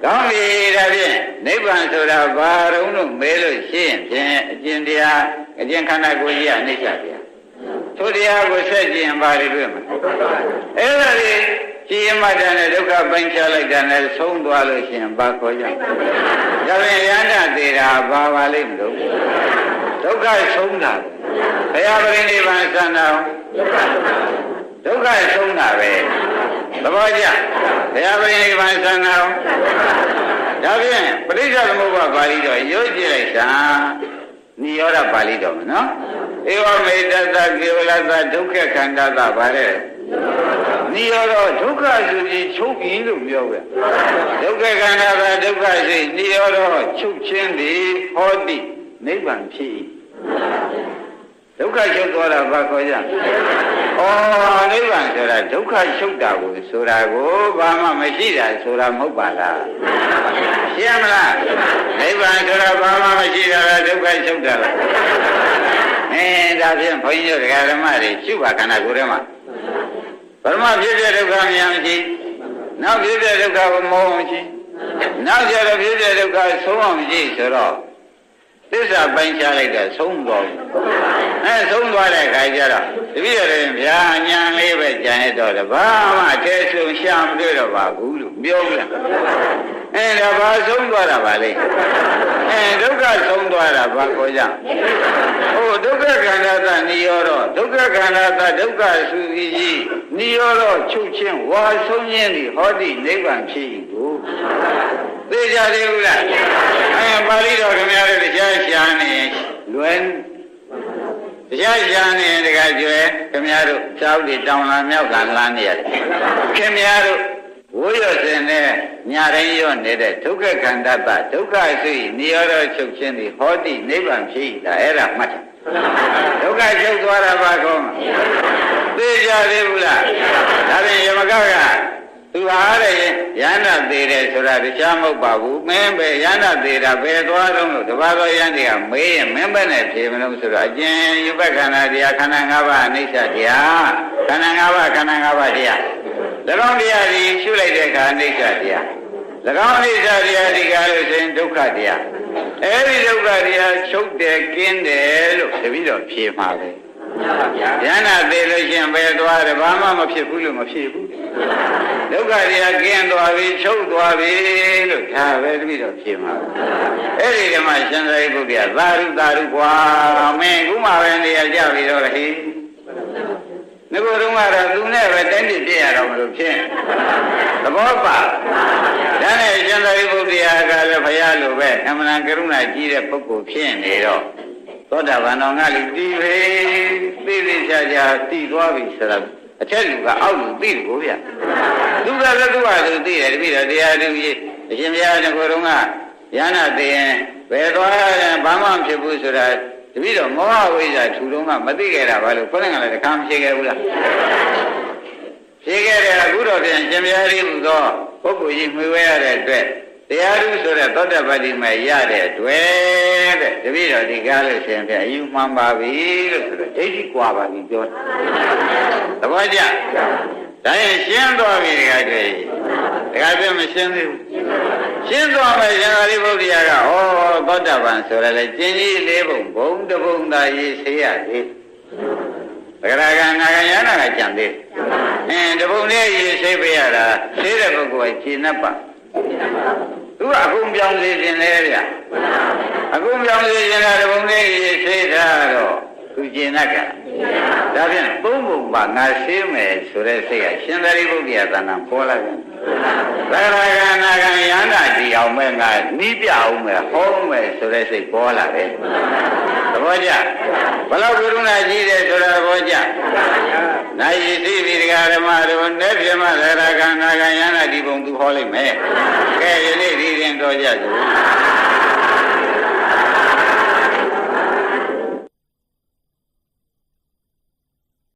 ကောင်းပြီဒါဖြင့်နိဗ္ဗာန်ဆိုတာဘာတုံးလို့မဲလို့ရှင်းဖြင့်အကျင့်တရားအကျင့်ခန္ဓာကိုယ်ကြီးကအနိစ္စတရားသို့တရားကိုဆက်ကြည့်ရင်ဘာတွေတွေ့မလဲအဲ့ဒါလေကြည်မှတ်တယ်နဲ့ဒုက္ခပိုင်းခြားလိုက်တယ်နဲ့ဆုံးသွားလို့ရှိရင်ဘာခေါ်ကြလဲဒါပြန်ရဟန္တာသေးတာဘာပါလိမ့်မလို့ဒုက္ခဆုံးတာဘုရားပရိနိဗ္ဗာန်စံတော်ဒုက္ခဆုံးတာပဲသဘောကျဘုရားပရိနိဗ္ဗာန်စံတော်ဒါဖြင့်ပရိစ္ဆေသမုပ္ပါပါဠိတော်ရုပ်ကြည့်လိုက်တာနိရောဓပါဠိတော်မနော်ဧဝမေတ္တသကေဝလသဒုက္ခခန္ဓာသဗါတဲ့နိရောဓဒုက္ခဆိုပြီးချုပ်ပြီးလို့ပြောပဲဒုက္ခခန္ဓာသာဒုက္ခစိနိရောဓချုပ်ခြင်းသည်ဟောတိနိဗ္ဗာန်ဖြစ်ဒုက္ခချုပ်သွားတာဘာခေါ်ကြဩနိဗ္ဗာန်ဆိုတာဒုက္ခချုပ်တာကိုဆိုတာကိုဘာမှမရှိတာဆိုတာမဟုတ်ပါလားရှင်းမလားနိဗ္ဗာန်ဆိုတာဘာမှမရှိတာလားဒုက္ခချုပ်တာလားဒါဖြင့်ဘုန်းကြီးတို့ဓမ္မတွေရှုပါခန္ဓာကိုယ်ထဲမှာပရမဖြစ်တဲ့ဒုက္ခမြန်မရှိနောက်ဖြစ်တဲ့ဒုက္ခကိုမောမရှိနောက်ကျတော့ဖြစ်တဲ့ဒုက္ခဆုံးအောင်မရှိဆိုတော့သစ္စာပိုင်းခြားလိုက်တာဆုံးသွားပြီဆုံးသွားတဲ့ခါကျတော့တပည့်တော်ဗျာညာလေးပဲကြံရတော့တယ်ဘာမှတဲဆုံးရှာမတွေ့တော့ပါဘူးလို့ပြောပြဒါဘာဆုံးသွားတာပါလဲဒုက္ခဆုံးသွားတာဘာခေါ်ကြဒုက္ခခန္ဓာသနိရောဓဒုက္ခခန္ဓာသဒုက္ခသုကြီးနိရောဓချုပ်ခြင်းဝါဆုံးခြင်းဒီဟောတိနိဗ္ဗာန်ဖြစ်၏ကိုသိကြသေးဘူးလားပါဠိတော်ခင်ဗျားတို့တရားရှာနေလွယ်တရားရှာနေတခါကျွဲခင်ဗျားတို့ကြောက်တွေတောင်လာမြောက်ကလာနေရတယ်ခင်ဗျားတို့ဝိရစင်နဲ့ညာတိုင်းရောနေတဲ့ဒုက္ခခန္ဓာသဒုက္ခသုနိရောဓချုပ်ခြင်းဒီဟောတိနိဗ္ဗာန်ဖြစ်၏ဒါအဲ့ဒါမှတ်တယ်ဒုက္ခချုပ်သွားတာဘာကောင်းသိကြသေးဘူးလားဒါဖြင့်ယမကသူဟာတဲ့ယန္တာသေးတယ်ဆိုတာတရားမဟုတ်ပါဘူးမင်းပဲယန္တာသေးတာဘယ်သွားတော့လို့တပါးသောယန္တိကမေးရင်မင်းပဲနဲ့ဖြေမလို့ဆိုတော့အကျဉ်းယူပက္ခန္ဓာတရားခန္ဓာ၅ပါးအနိစ္စတရားခန္ဓာ၅ပါးခန္ဓာ၅ပါးတရား၎င်းတရားကြီးရှုလိုက်တဲ့အခါအနိစ္စတရား၎င်းအနိစ္စတရားဒီကားလို့ဆိုရင်ဒုက္ခတရားအဲဒီဒုက္ခတရားချုပ်တယ်ကင်းတယ်လို့တပည့်တော်ဖြေမှာပဲယန္တာသေးလို့ရှင်ဘယ်သွားတယ်ဘာမှမဖြစ်ဘူးလို့မဖြစ်ဘူးဒုက္ခတရားကင်းသွားပြီချုပ်သွားပြီလို့ဒါပဲတပည့်တော်ဖြေမှာအဲ့ဒီဓမ္မရှင်သာရိပုတ္တရာသာရုသာရုကွာမင်းခုမှပဲနေရာကြပြီတော့ဟိငါတို့ကတော့သူနဲ့ပဲတိုင်းပြည်ပြရတော့မလို့ဖြစ်သဘောပါဒါနဲ့ရှင်သာရိပုတ္တရာကလည်းဘုရားလိုပဲအမှန်ကရုဏာကြီးတဲ့ပုဂ္ဂိုလ်ဖြစ်နေတော့သောတာပန်တော်ငါလူတည်ပဲသိသိချာချာတည်သွားပြီဆိုတော့အထက်လူကအောက်လူသိတယ်ကိုဗျသူကလည်းသူ့ဟာသူသိတယ်တပည့်တော်တရားသူကြီးအရှင်ဘုရားကကိုယ်တော်ကယန္နာသိရင်ဘယ်သွားရင်ဘာမှမဖြစ်ဘူးဆိုတာတပည့်တော်မောဟဝိဇ္ဇာထူတော့ကမသိခဲ့တာဘာလို့ခေါင်းကလည်းတခါမဖြေခဲ့ဘူးလားဖြေခဲ့တယ်အခုတော့ပြန်ရှင်ဘုရားကြီးဟူသောပုဂ္ဂိုလ်ကြီးမှွေဝဲရတဲ့အတွက်တရားသူဆိုတဲ့သောတပတ္တိမဲ့ရတဲ့တွေ့တဲ့တပည့်တော်ဒီကားလို့ရှင်ပြအယူမှန်ပါပြီလို့ဆိုတော့ဒိဋ္ဌိကွာပါပြီပြောတယ်သဘောကျဒါရင်ရှင်းသွားပြီတခါတည်းတခါပြမရှင်းသေးဘူးရှင်းသွားမယ်ရှင်သာရိပုတ္တရာကသောတပန်ဆိုရလေကျင်ကြီးလေးပုံဘုံတပုံသာရေးဆေးရသေးသဂရကနာဂယနာကကြံသေးတပုံလေးရေးဆေးပေးရတာဆေးတဲ့ပုဂ္ဂိုလ်ကခြေနှပ်ပါသူကအကုန်ပြောင်းစေခြင်းလေဗျအကုန်ပြောင်းစေခြင်းကတပုံလေးရေးဆေးထားတော့သူကျင်တတ်ကြဒါဖြင့်သုံးပုံပါငါဆေးမယ်ဆိုတဲ့စိတ်ကရှင်သာရိပုတ္တရာသဏ္ဍာန်ပေါ်လာတယ်သဂရကနာဂယနာဒီအောင်မဲ့ငါနီးပြအောင်မဲ့ဟောမယ်ဆိုတဲ့စိတ်ပေါ်လာတယ်သဘောကျဘလောက်ကရုဏာကြီးတယ်ဆိုတာသဘောကျနိုင်ရည်သိပြီတရားဓမ္မတို့နဲ့ပြမသရကနာဂယနာဒီပုံသူဟောလိုက်မယ်ကဲယနေ့ဒီရင်တော်ကြစို့